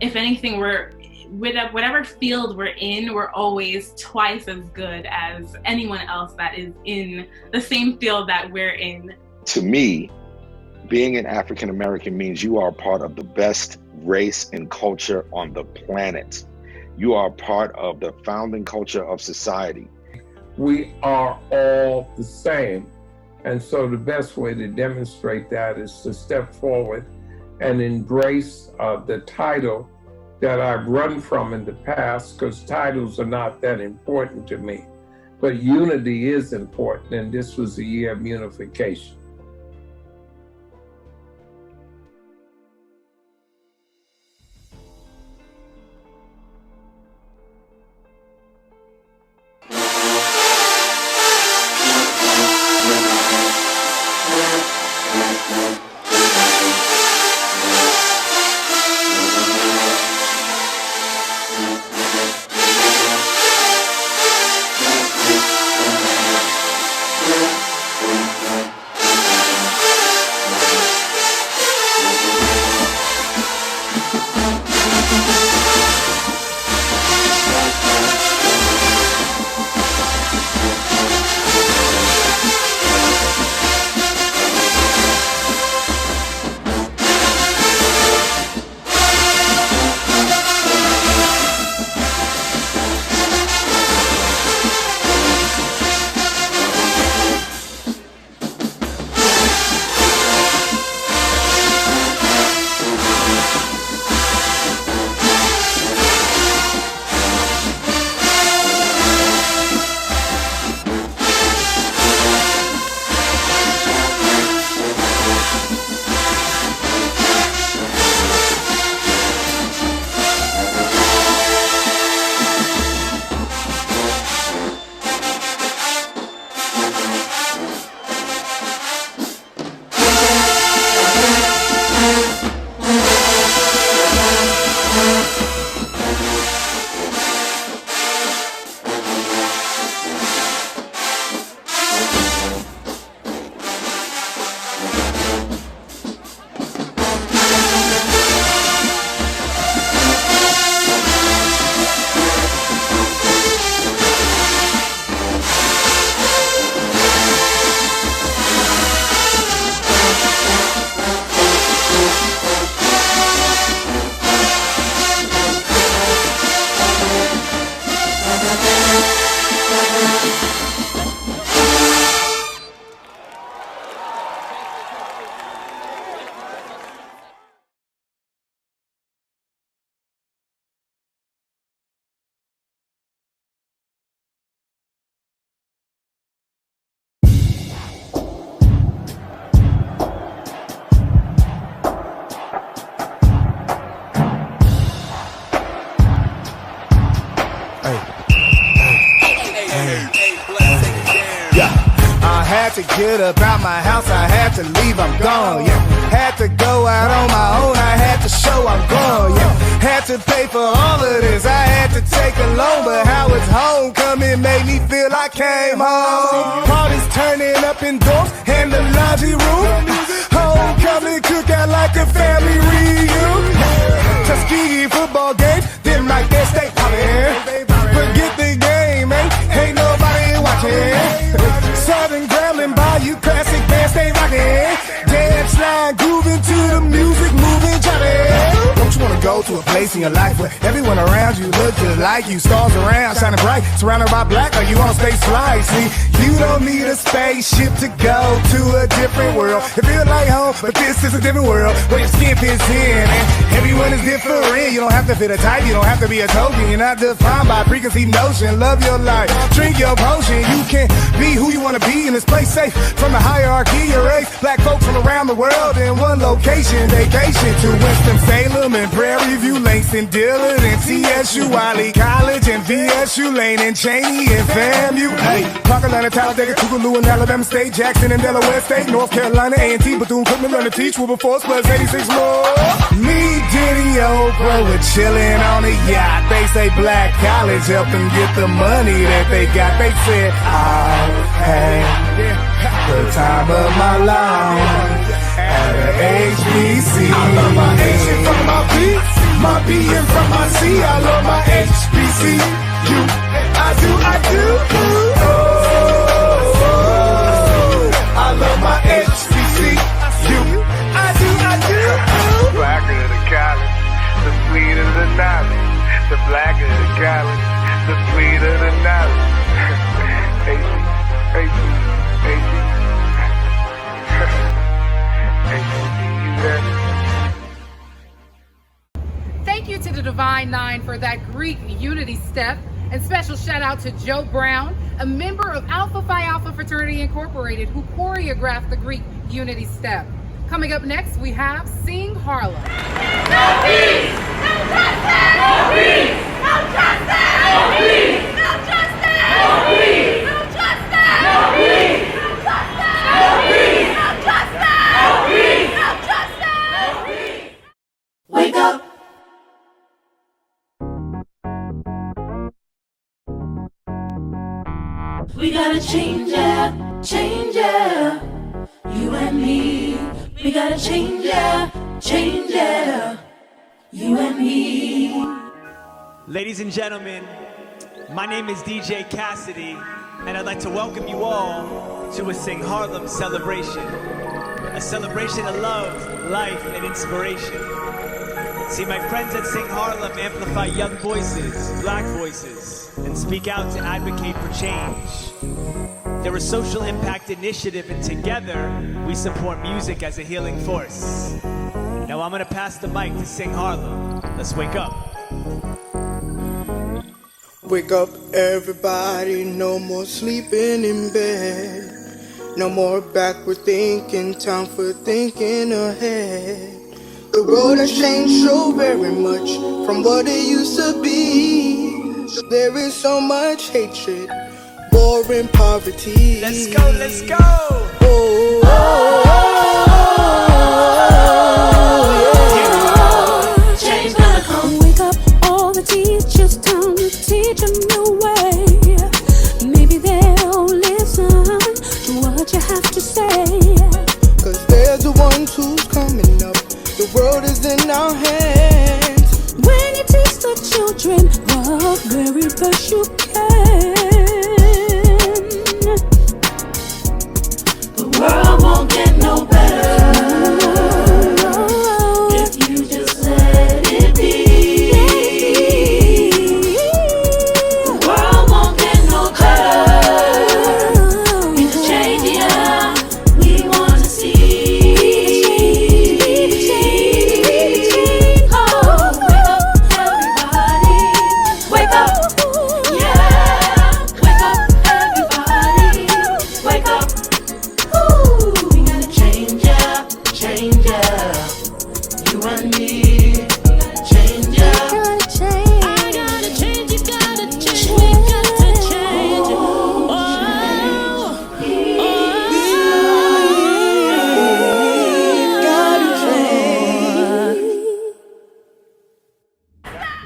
if anything, whatever field we're in, we're always twice as good as anyone else that is in the same field that we're in. To me, being an African American means you are part of the best race and culture on the planet. You are part of the founding culture of society. We are all the same. And so the best way to demonstrate that is to step forward and embrace the title that I've run from in the past, because titles are not that important to me. But unity is important, and this was a year of unification. To get up out my house, I had to leave, I'm gone, yeah. Had to go out on my own, I had to show I'm gone, yeah. Had to pay for all of this, I had to take a loan, but how it's homecoming made me feel I came home. Parties turning up indoors, and the laundry room. Homecoming cookout like a family reunion. Tuskegee football games, them like that state poppin'. Forget the game, ain't nobody watching. Southern grambling by you, classic band stay rockin'. Dance line grooving to the music, moving, jolly. Don't you wanna go to a place in your life where everyone around you look just like you? Stars around, shining bright, surrounded by black, or you wanna stay fly? See, you don't need a spaceship to go to a different world. It feels like home, but this is a different world where your skin fits in, and everyone is different. You don't have to fit a type, you don't have to be a token. You're not defined by preconceived notion. Love your life, drink your potion. You can be who you wanna be in this place safe from the hierarchy. Your race, black folks from around the world in one location. Vacation to Winston-Salem and Prairie View, Langston, Dillard, and TA. VSU, Wiley College, and VSU, Lane and Cheney, and FAMU. Hey, Park Atlanta, Talladega, Tougaloo, and Alabama State, Jackson and Delaware State, North Carolina, A&T, Bethune-Cookman, learn to teach, Wilberforce, plus 86 more. Me, Diddy, Oprah, we're chilling on a yacht. They say black college helped them get the money that they got. They said, I had the time of my life at a HBC. I love my H from my B, my B and from my C. I love my HBCU. I do. I love my HBCU. I do. Blacker the college, the sweeter the knowledge. The blacker the college, the sweeter the knowledge. Thank you to the Divine Nine for that Greek unity step, and special shout out to Joe Brown, a member of Alpha Phi Alpha Fraternity Incorporated, who choreographed the Greek unity step. Coming up next, we have Sing Harlem. No peace, no justice. No peace, no justice. No peace, no justice. No peace, no justice. No peace, no justice. No peace, no justice. No peace, no justice. No peace. Wake up. We gotta change it, you and me. We gotta change it, you and me. Ladies and gentlemen, my name is DJ Cassidy, and I'd like to welcome you all to a Sing Harlem celebration. A celebration of love, life, and inspiration. See, my friends at Sing Harlem amplify young voices, black voices, and speak out to advocate for change. They're a social impact initiative, and together we support music as a healing force. Now I'm gonna pass the mic to Sing Harlem. Let's wake up. Wake up, everybody, no more sleeping in bed. No more backward thinking, time for thinking ahead. The world has changed so very much from what it used to be. There is so much hatred, war and poverty. Let's go, let's go! Change gonna come. Wake up, all the teachers, time to teach a new way. Maybe they'll listen to what you have to say. Cause they're the ones who's coming up. The world is in our hands. When you teach the children the very best you can, the world won't get no better if you just let it be. The world won't get no better in the change, yeah, we want to see.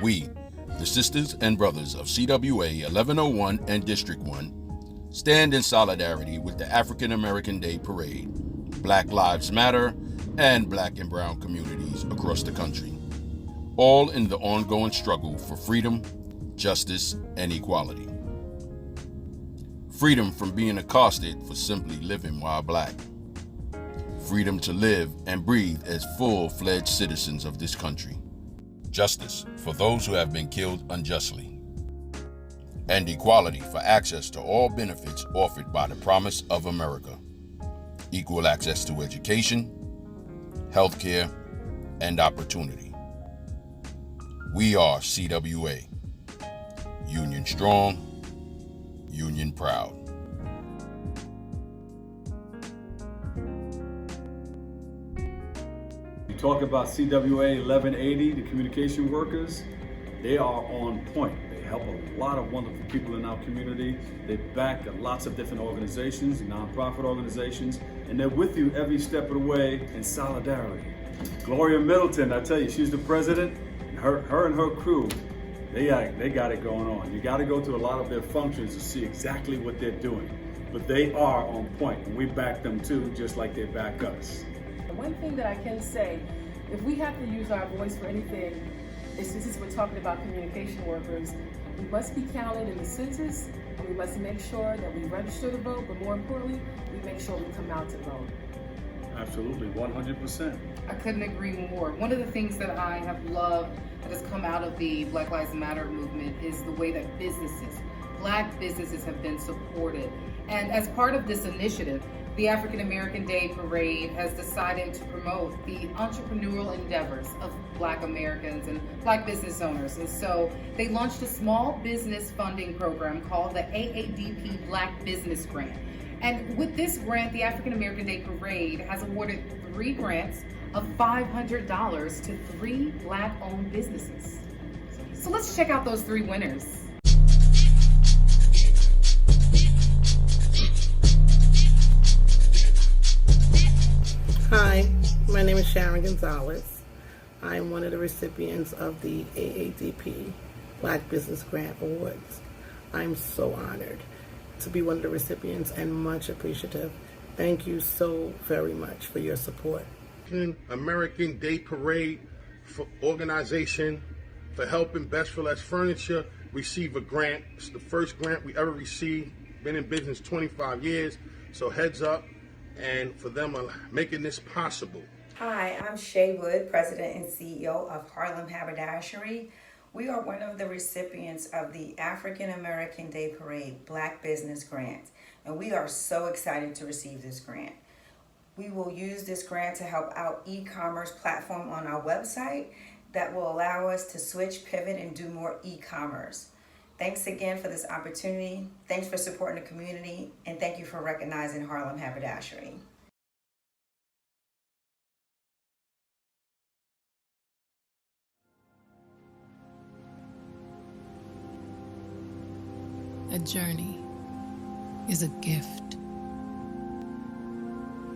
We, the sisters and brothers of CWA 1101 and District 1, stand in solidarity with the African American Day Parade, Black Lives Matter, and Black and Brown communities across the country, all in the ongoing struggle for freedom, justice, and equality. Freedom from being accosted for simply living while black. Freedom to live and breathe as full-fledged citizens of this country. Justice for those who have been killed unjustly. And equality for access to all benefits offered by the promise of America. Equal access to education, healthcare, and opportunity. We are CWA. Union strong, union proud. We talk about CWA 1180, the communication workers. They are on point. They help a lot of wonderful people in our community. They back lots of different organizations, nonprofit organizations, and they're with you every step of the way in solidarity. Gloria Middleton, I tell you, she's the president. Her and her crew, they got it going on. You got to go to a lot of their functions to see exactly what they're doing. But they are on point, and we back them too, just like they back us. One thing that I can say, if we have to use our voice for anything, since we're talking about communication workers, we must be counted in the census, and we must make sure that we register to vote, but more importantly, we make sure we come out to vote. Absolutely, 100%. I couldn't agree more. One of the things that I have loved that has come out of the Black Lives Matter movement is the way that Black businesses have been supported. And as part of this initiative, the African American Day Parade has decided to promote the entrepreneurial endeavors of Black Americans and Black business owners. And so they launched a small business funding program called the AADP Black Business Grant. And with this grant, the African American Day Parade has awarded 3 grants of $500 to 3 Black-owned businesses. So let's check out those 3 winners. Hi, my name is Sharon Gonzalez. I'm one of the recipients of the AADP Black Business Grant Awards. I'm so honored to be one of the recipients and much appreciative. Thank you so very much for your support. American Day Parade for organization for helping Best for Less Furniture receive a grant. It's the first grant we ever received. Been in business 25 years, so heads up, and for them making this possible. Hi, I'm Shay Wood, President and CEO of Harlem Haberdashery. We are one of the recipients of the African American Day Parade Black Business Grant, and we are so excited to receive this grant. We will use this grant to help out e-commerce platform on our website that will allow us to switch, pivot, and do more e-commerce. Thanks again for this opportunity. Thanks for supporting the community, and thank you for recognizing Harlem Haberdashery. A journey is a gift,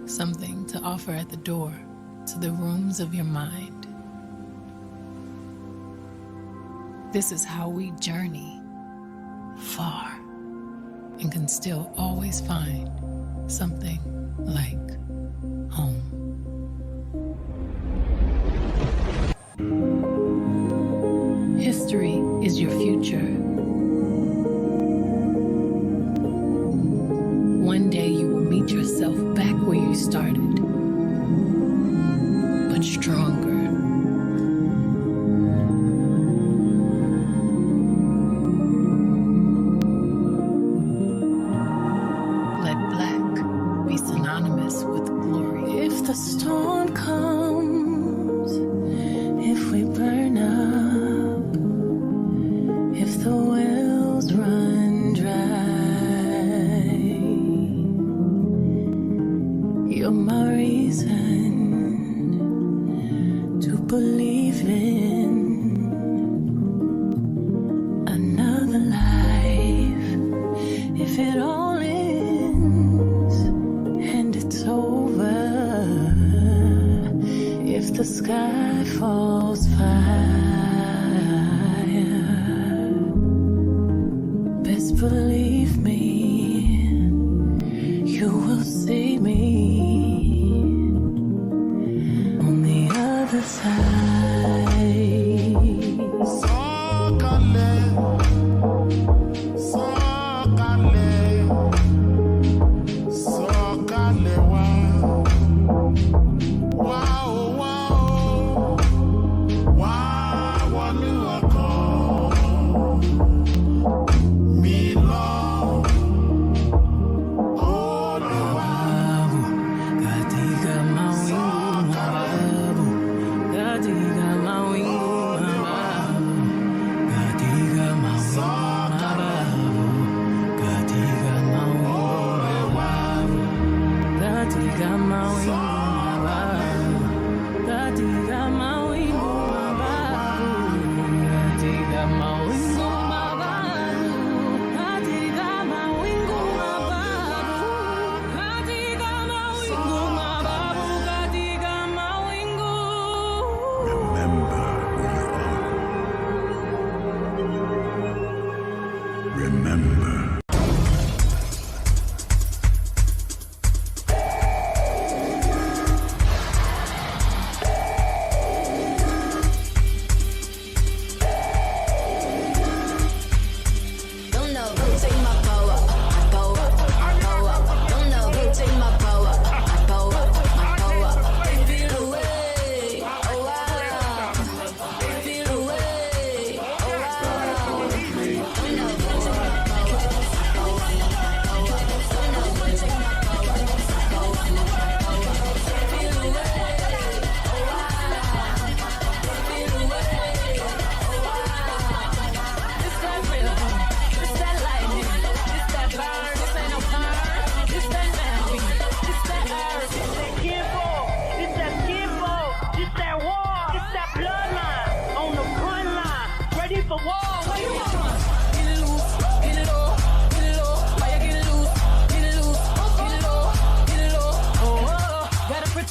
something to offer at the door to the rooms of your mind. This is how we journey far and can still always find something like home. History is your future. One day you will meet yourself back where you started, but stronger. Let black be synonymous with glory. If the storm comes, if we burn up, if the wells run dry, you're my reason to believe in another life. If it all ends and it's over, if the sky falls fire, best believe me, you will see me on the other side.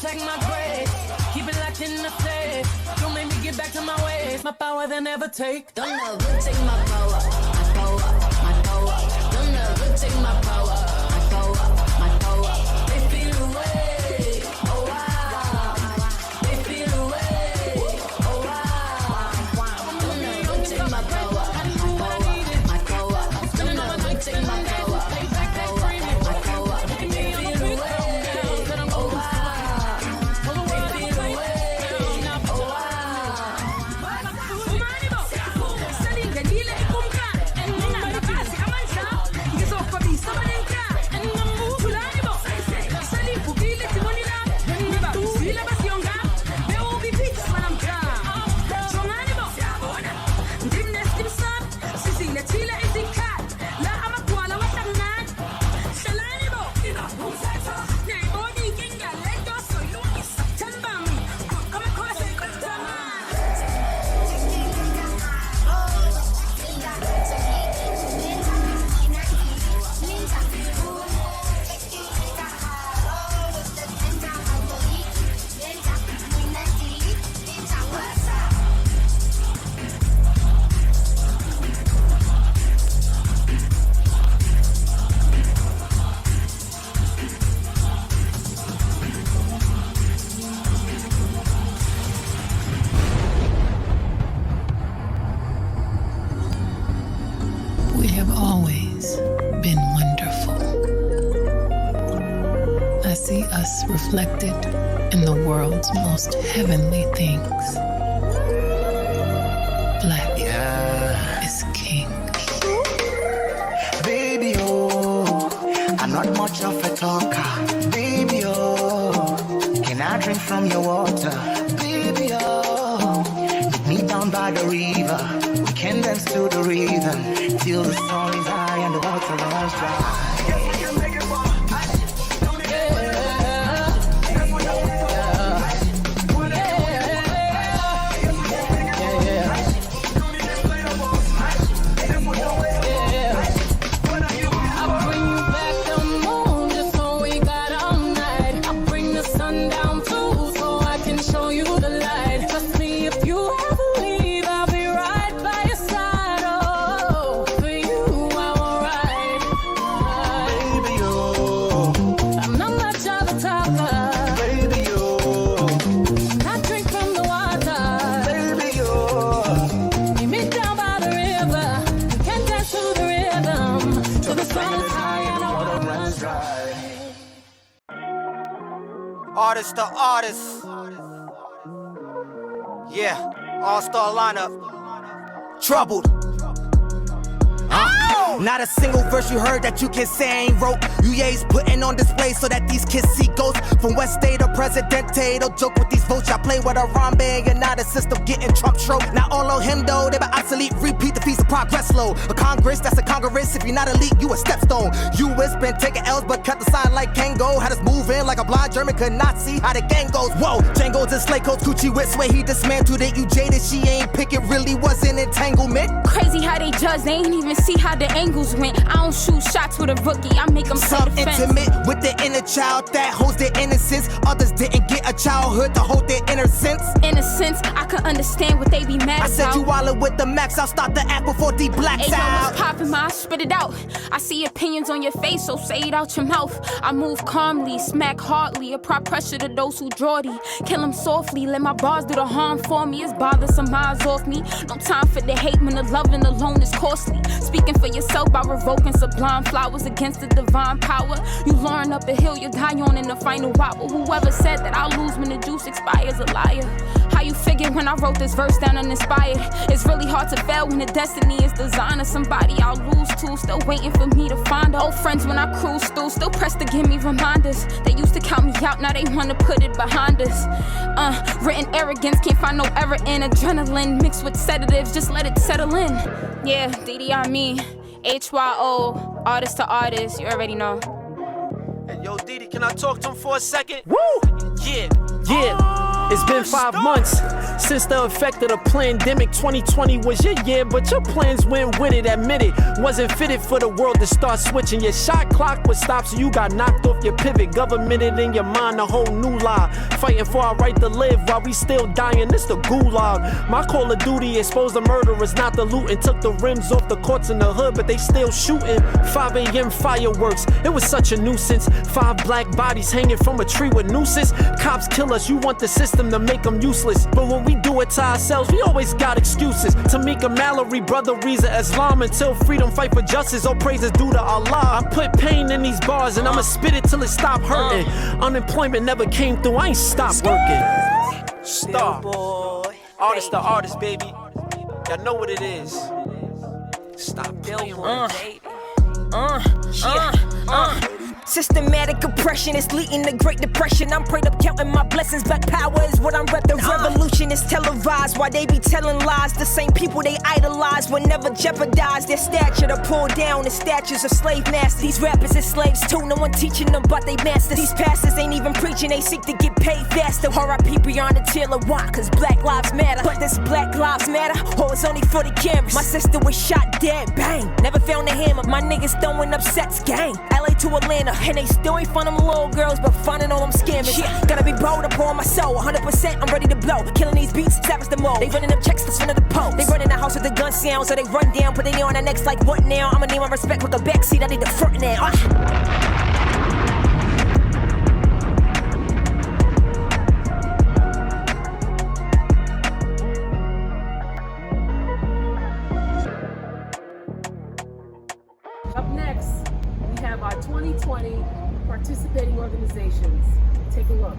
protect my grace. Keep it locked in the safe. Don't make me get back to my ways. My power they never take. Don't ever take my power. My power, my power. Don't ever take my power. My power, my power. They feel away. Oh wow. They feel away. Oh wow. Don't ever take my power. My power, my power. Don't ever take my power. My power, my power. They feel away. Oh wow. We have always been wonderful. I see us reflected in the world's most heavenly things. Black is king. Baby, oh, I'm not much of a talker. Baby, oh, can I drink from your water? Baby, oh, meet me down by the river. We can dance to the rhythm till the sun is high and the water runs dry. Artist to artist. Yeah, all-star lineup. Troubled. Not a single verse you heard that you can say I ain't wrote. UA's putting on display so that these kids see ghosts. From West State to Presidente, don't joke with these votes. Y'all play with a Rambe, you're not a system getting Trump trope. Not all on him though, they been obsolete. Repeat the piece of progress low. A Congress, that's a Congress. If you're not elite, you a stepstone. US been taking L's, but cut the side like Kango. Had us moving like a blind German could not see how the gang goes. Whoa, Django's and Slay Coats, Gucci with sway. He dismantled it. You jaded, she ain't pick. It really was an entanglement. Crazy how they judge, they ain't even see how the angles went. I don't shoot shots with a rookie, I make them some intimate with the inner child that holds their innocence. Others didn't get a childhood to hold their innocence. Innocence, I can understand what they be mad about. I said you wildin' with the max, I'll start the act before D blacks out. Hey, what's poppin', ma? Spit it out. I see opinions on your face, so say it out your mouth. I move calmly, smack hardly, apply pressure to those who draw thee. Kill them softly, let my bars do the harm for me. It's bothersome eyes off me. No time for the hate when the loving alone is costly. Speaking for yourself by revoking sublime flowers against the divine power. You learn up a hill, you die on in the final hour. Whoever said that I'll lose when the juice expires a liar. How you figure when I wrote this verse down uninspired? It's really hard to fail when the destiny is designed. Somebody I'll lose to, still waiting for me to find old friends when I cruise through, still pressed to give me reminders. They used to count me out, now they wanna put it behind us. Written arrogance, can't find no error in adrenaline mixed with sedatives, just let it settle in. Yeah, Didi, I mean HYO, artist to artist, you already know. Hey, yo, Didi, can I talk to him for a second? Woo! Yeah. It's been 5 months Since the effect of the pandemic, 2020 was your year, but your plans went with it, admit it. Wasn't fitted for the world to start switching. Your shot clock would stop, so you got knocked off your pivot. Governmented in your mind, a whole new lie. Fighting for our right to live while we still dying, it's the gulag. My Call of Duty exposed the murderers, not the looting. Took the rims off the courts in the hood, but they still shooting. 5 a.m. fireworks, it was such a nuisance. 5 black bodies hanging from a tree with nooses. Cops kill us, you want the system to make them useless. But when we do it to ourselves, we always got excuses. Tamika Mallory, Brother Reza Islam. Until freedom, fight for justice, all praises due to Allah. I put pain in these bars and I'ma spit it till it stop hurting. Unemployment never came through, I ain't stopped working. Star, artist to artist, baby. Y'all know what it is. Stop playing with it, baby. Systematic oppression is leading to Great Depression. I'm prayed up counting my blessings. Black power is what I'm repping. The revolution is televised. Why they be telling lies? The same people they idolize will never jeopardize their stature to pull down the statues of slave masters. These rappers are slaves too. No one teaching them but they masters. These pastors ain't even preaching. They seek to get paid faster. R.I.P. Breonna Taylor. Why? Cause Black Lives Matter. But does Black Lives Matter? Or it's only for the cameras? My sister was shot dead. Bang. Never found a hammer. My niggas throwing up sets. Gang. LA to Atlanta. And they still ain't fun them little girls, but funding all them scammers. Yeah. Gotta be bold up on my soul. 100% I'm ready to blow. Killing these beats, savage the mode. They running up checks, that's front of the post. They running the house with the gun sound, so they run down, put their knee on their necks like what now? I'ma need my respect with the backseat, I need the front now. Up next, we have our 2020 participating organizations. Take a look.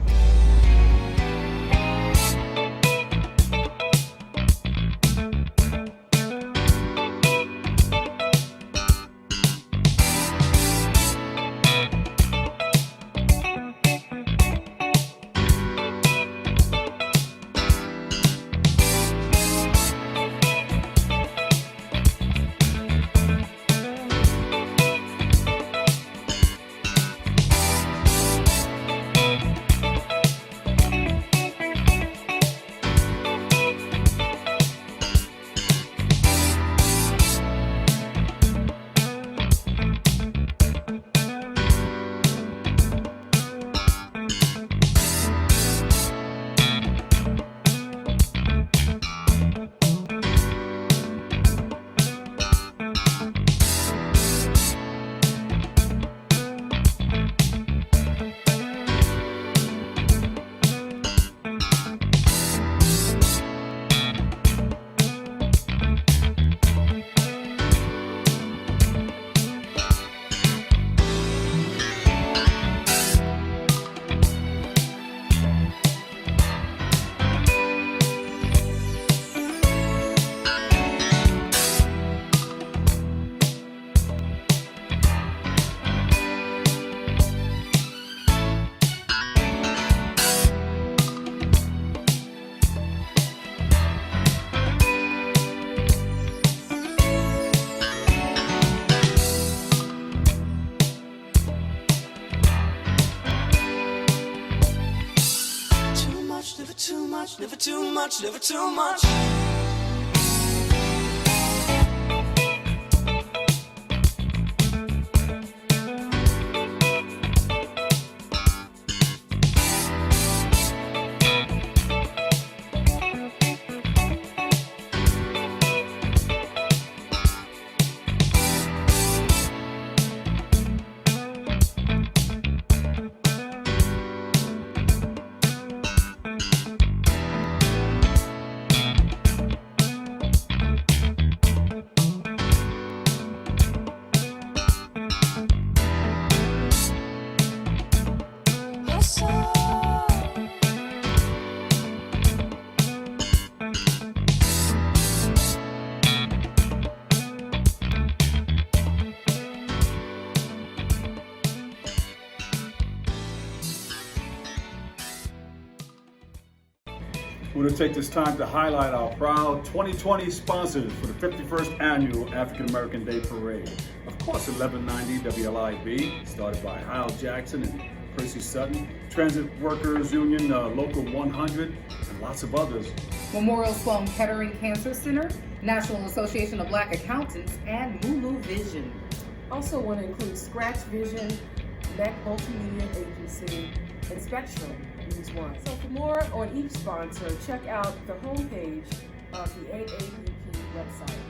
Never too much, never too much. We want to take this time to highlight our proud 2020 sponsors for the 51st Annual African American Day Parade. Of course, 1190 WLIB, started by Hal Jackson and Percy Sutton, Transit Workers Union, Local 100, and lots of others. Memorial Sloan Kettering Cancer Center, National Association of Black Accountants, and Mulu Vision. Also want to include Scratch Vision, MEC Multimedia Agency, and Spectrum News One. So for more on each sponsor, check out the homepage of the AADP website.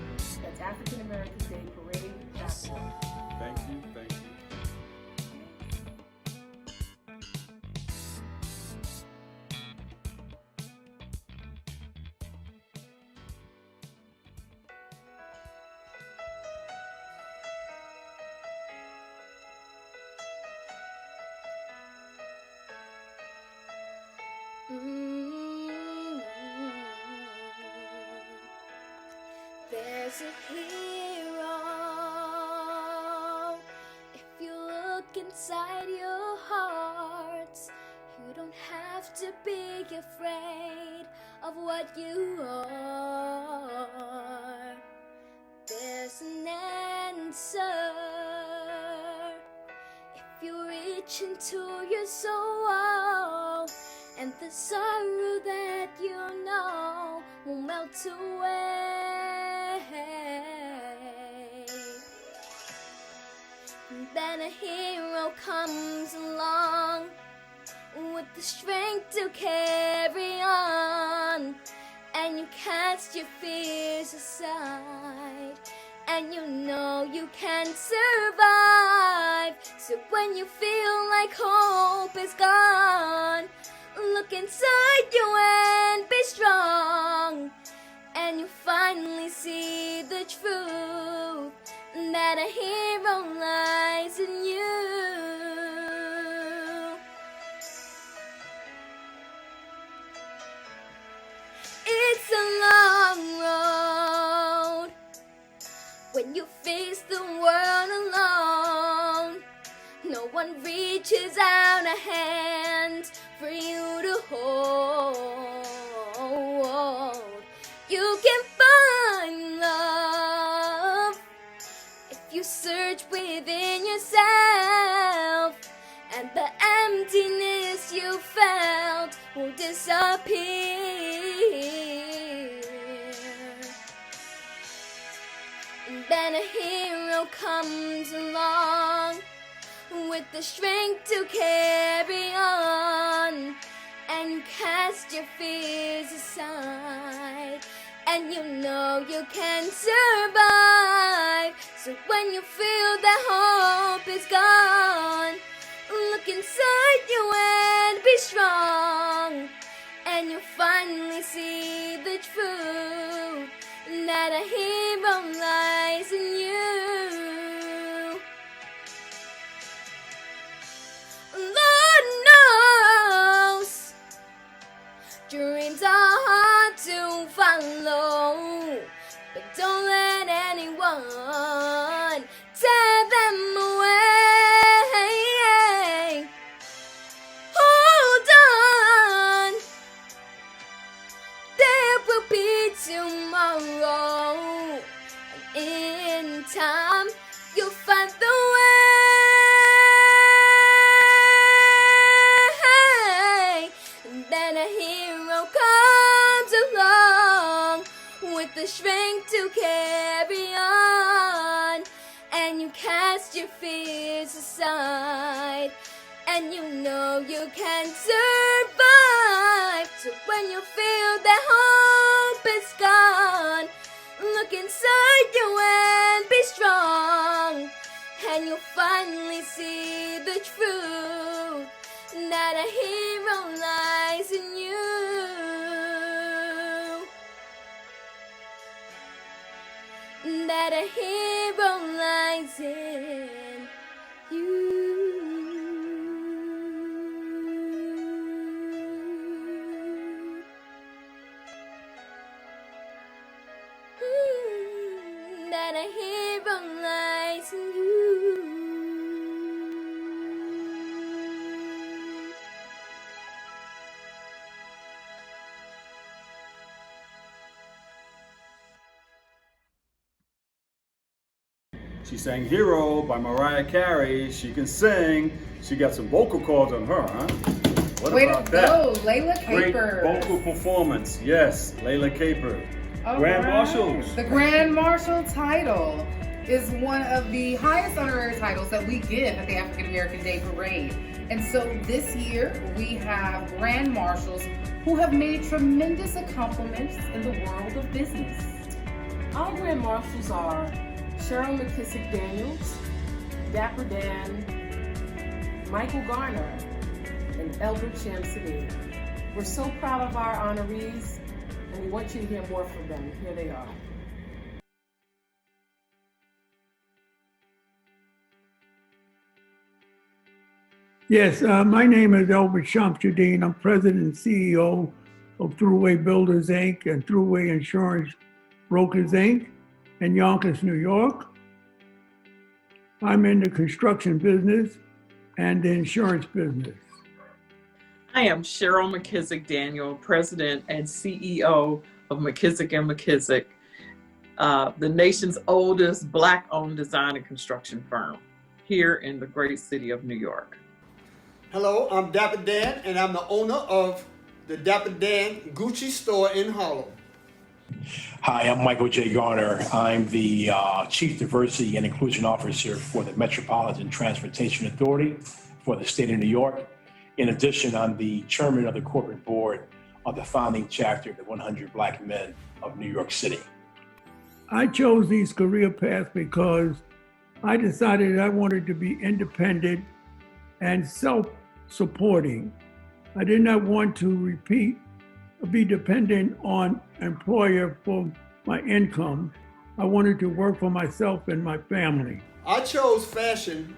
That's African American Day Parade.org. Thank you, thank you. There's a hero. If you look inside your hearts, you don't have to be afraid of what you are. There's an answer. If you reach into your soul, and the sorrow that you know will melt away. And then a hero comes along with the strength to carry on, and you cast your fears aside, and you know you can survive. So when you feel like hope is gone, look inside you and be strong, and you finally see the truth, that a hero lies in you. It's a long road when you face the world alone. No one reaches out a hand for you to hold. You can find love if you search within yourself, and the emptiness you felt will disappear. And then a hero comes along with the strength to carry on, and you cast your fears aside, and you know you can survive. So when you feel that hope is gone, look inside you and be strong, and you finally see the truth, that a hero lies in you. Lord knows dreams are hard to follow, but don't let anyone tear them away. Hold on, there will be tomorrow, and in time you'll find the way. Then a hero comes along with the strength to carry on, and you cast your fears aside, and you know you can survive. So when you feel that hope is gone, look inside you and be strong, and you'll finally see the truth, that a hero lies in you. That a hero lies in you. That a hero lies in you. She sang Hero by Mariah Carey. She can sing. She got some vocal cords on her, huh? What Way about to that? go, Layla Great Capers. vocal performance. Yes, Layla Caper. All Grand right. Marshals. The Grand Marshal title is one of the highest honorary titles that we give at the African American Day Parade. And so this year we have Grand Marshals who have made tremendous accomplishments in the world of business. Our Grand Marshals are Cheryl McKissick Daniels, Dapper Dan, Michael Garner, and Elbert Shamsini. We're so proud of our honorees, and we want you to hear more from them. Here they are. Yes, my name is Elbert Shamsuddin. I'm president and CEO of Thruway Builders, Inc. and Thruway Insurance Brokers, Inc. in Yonkers, New York. I'm in the construction business and the insurance business. I am Cheryl McKissick Daniel, president and CEO of McKissick & McKissick, the nation's oldest Black-owned design and construction firm here in the great city of New York. Hello, I'm Dapper Dan, and I'm the owner of the Dapper Dan Gucci store in Harlem. Hi, I'm Michael J. Garner. I'm the Chief Diversity and Inclusion Officer for the Metropolitan Transportation Authority for the state of New York. In addition, I'm the chairman of the corporate board of the founding chapter of the 100 Black Men of New York City. I chose these career paths because I decided I wanted to be independent and self-supporting. I did not want to be dependent on employer for my income. I wanted to work for myself and my family. I chose fashion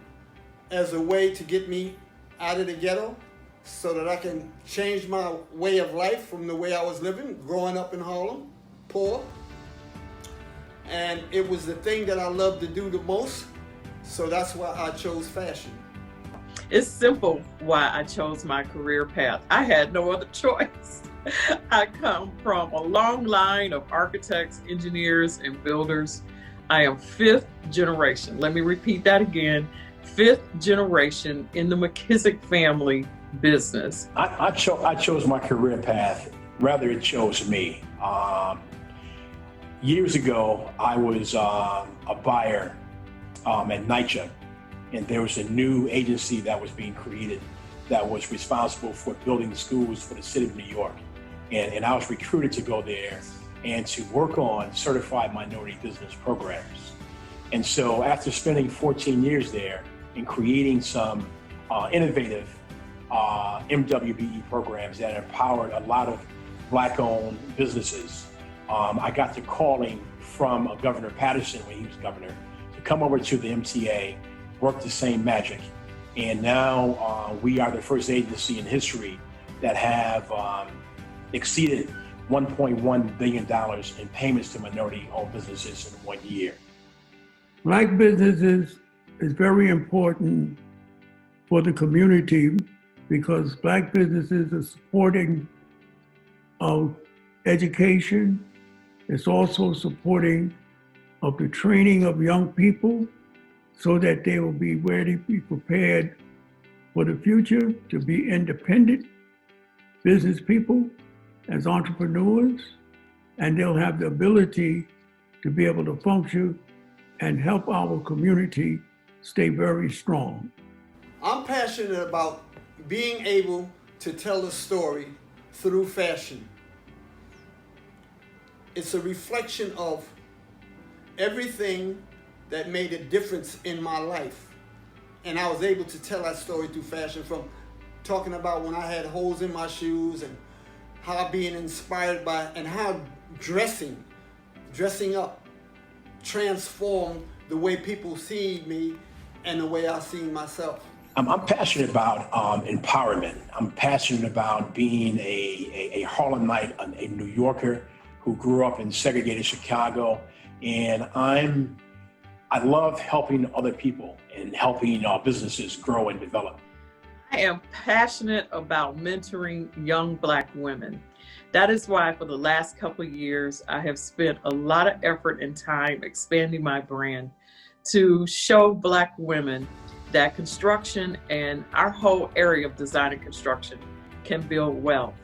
as a way to get me out of the ghetto so that I can change my way of life from the way I was living, growing up in Harlem, poor. And it was the thing that I loved to do the most, so that's why I chose fashion. It's simple why I chose my career path. I had no other choice. I come from a long line of architects, engineers, and builders. I am fifth generation. Let me repeat that again. Fifth generation in the McKissick family business. I chose my career path, rather it chose me. Years ago, I was a buyer at NYCHA, and there was a new agency that was being created that was responsible for building schools for the city of New York. And I was recruited to go there and to work on certified minority business programs. And so after spending 14 years there and creating some innovative MWBE programs that empowered a lot of Black-owned businesses, I got the calling from Governor Patterson when he was governor to come over to the MTA, work the same magic. And now we are the first agency in history that have exceeded $1.1 billion in payments to minority-owned businesses in 1 year. Black businesses is very important for the community because Black businesses are supporting of education. It's also supporting of the training of young people so that they will be ready, be prepared for the future to be independent business people as entrepreneurs, and they'll have the ability to be able to function and help our community stay very strong. I'm passionate about being able to tell a story through fashion. It's a reflection of everything that made a difference in my life. And I was able to tell that story through fashion, from talking about when I had holes in my shoes and how being inspired by, and how dressing up transformed the way people see me and the way I see myself. I'm passionate about empowerment. I'm passionate about being a Harlemite, a New Yorker who grew up in segregated Chicago. And I love helping other people and helping businesses grow and develop. I am passionate about mentoring young Black women. That is why for the last couple of years, I have spent a lot of effort and time expanding my brand to show Black women that construction and our whole area of design and construction can build wealth.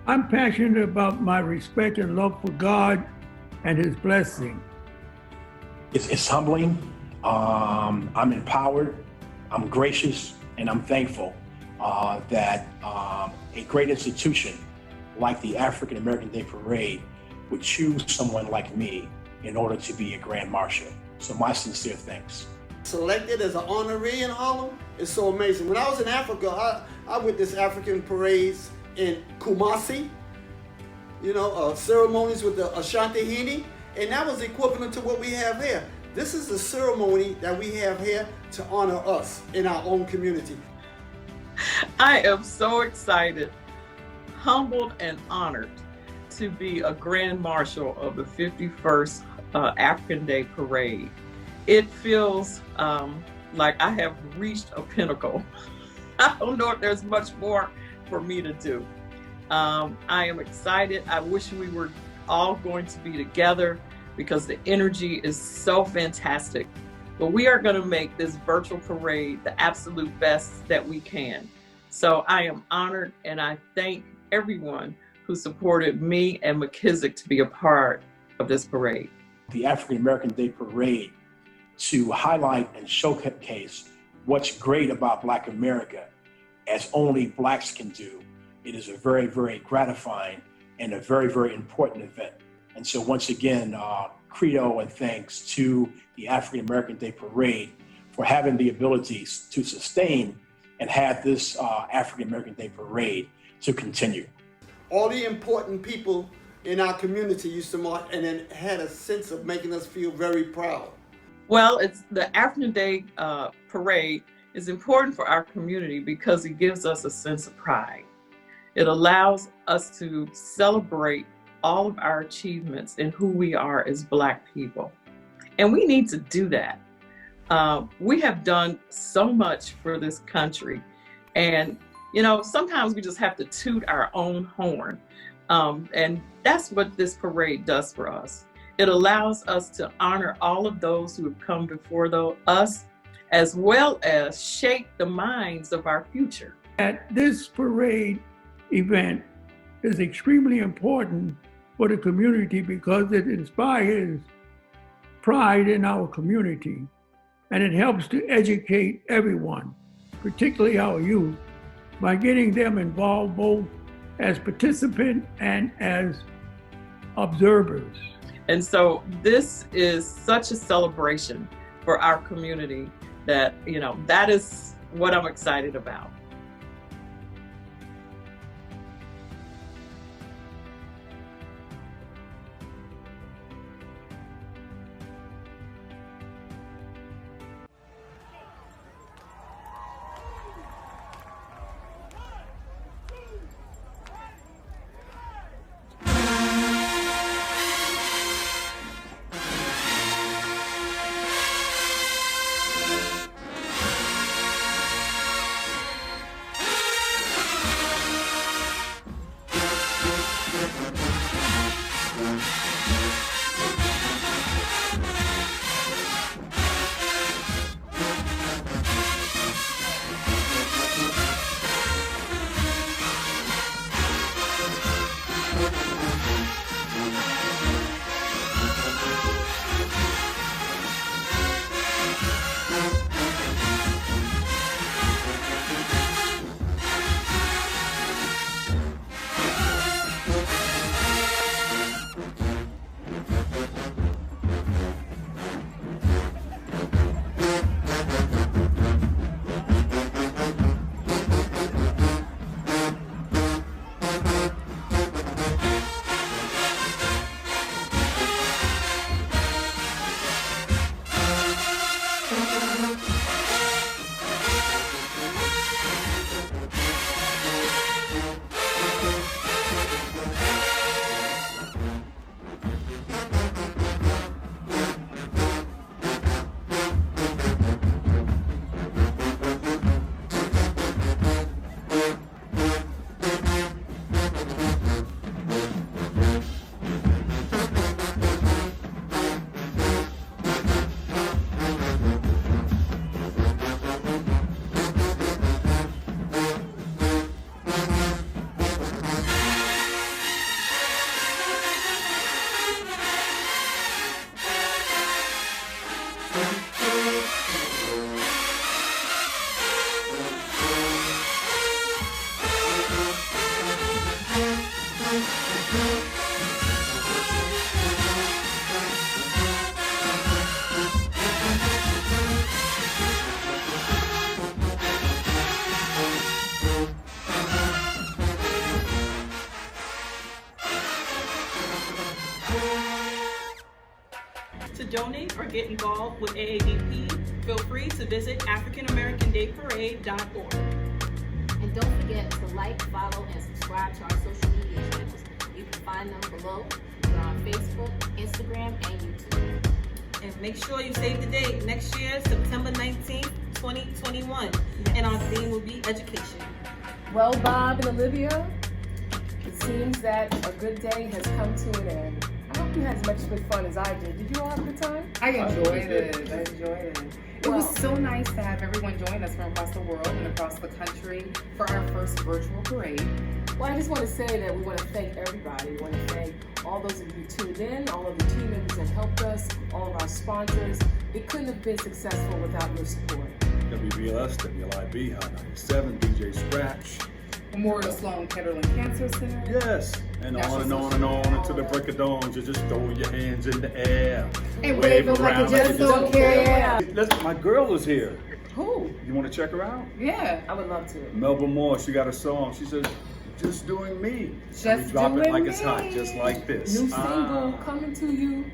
I'm passionate about my respect and love for God and His blessing. It's humbling. I'm empowered. I'm gracious, and I'm thankful that a great institution like the African American Day Parade would choose someone like me in order to be a Grand Marshal. So my sincere thanks. Selected as an honoree in Harlem is so amazing. When I was in Africa, I witnessed African parades in Kumasi, ceremonies with the Ashanti Hini, and that was equivalent to what we have here. This is the ceremony that we have here to honor us in our own community. I am so excited, humbled, and honored to be a Grand Marshal of the 51st African Day Parade. It feels like I have reached a pinnacle. I don't know if there's much more for me to do. I am excited. I wish we were all going to be together because the energy is so fantastic. But we are going to make this virtual parade the absolute best that we can. So I am honored, and I thank everyone who supported me and McKissick to be a part of this parade. The African American Day Parade to highlight and showcase what's great about Black America as only Blacks can do. It is a very, very gratifying and a very, very important event. And so once again, credo and thanks to the African American Day Parade for having the ability to sustain and have this African American Day Parade to continue. All the important people in our community used to march and then had a sense of making us feel very proud. Well, it's the African Day Parade is important for our community because it gives us a sense of pride. It allows us to celebrate all of our achievements and who we are as Black people. And we need to do that. We have done so much for this country. And, sometimes we just have to toot our own horn. And that's what this parade does for us. It allows us to honor all of those who have come before us, as well as shape the minds of our future. At this parade event is extremely important for the community because it inspires pride in our community, and it helps to educate everyone, particularly our youth, by getting them involved both as participants and as observers. And so this is such a celebration for our community that, that is what I'm excited about. To donate or get involved with AADP, feel free to visit AfricanAmericanDayParade.org. And don't forget to like, follow, and subscribe to our social media channels. You can find them below. They're on Facebook, Instagram, and YouTube. And make sure you save the date. Next year, September 19th, 2021. And our theme will be education. Well, Bob and Olivia, it seems that a good day has come to an end. I hope you had as much good fun as I did. Did you all have a good time? I enjoyed it. It was so nice to have everyone join us from across the world and across the country for our first virtual parade. Well, I just want to say that we want to thank everybody. We want to thank all those of you who tuned in, all of the team members that helped us, all of our sponsors. It couldn't have been successful without your support. WBLS, WLIB, Hot 97, DJ Scratch. Memorial Sloan Kettering Cancer Center. Yes, and on and on and on until the break of dawn. You just throw your hands in the air and wave them like you just don't care. Listen, my girl is here. Who? You want to check her out? Yeah, I would love to. Melba Moore, she got a song. She says, "Just doing me." Just we drop doing it like me. It's hot, just like this. New single coming to you.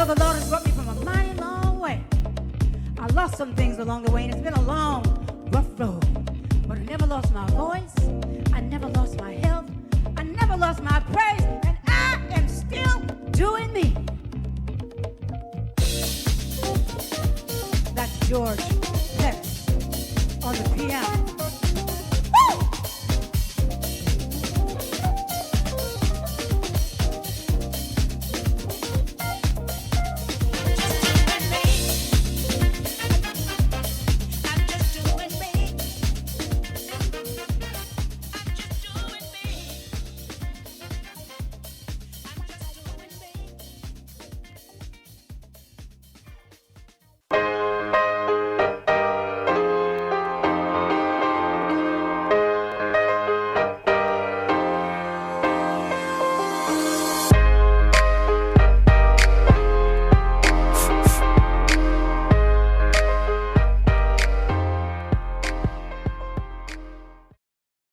know the Lord has brought me from a mighty long way. I lost some things along the way, and it's been a long, rough road. But I never lost my voice. I never lost my health. I never lost my praise. And I am still doing me. That's George.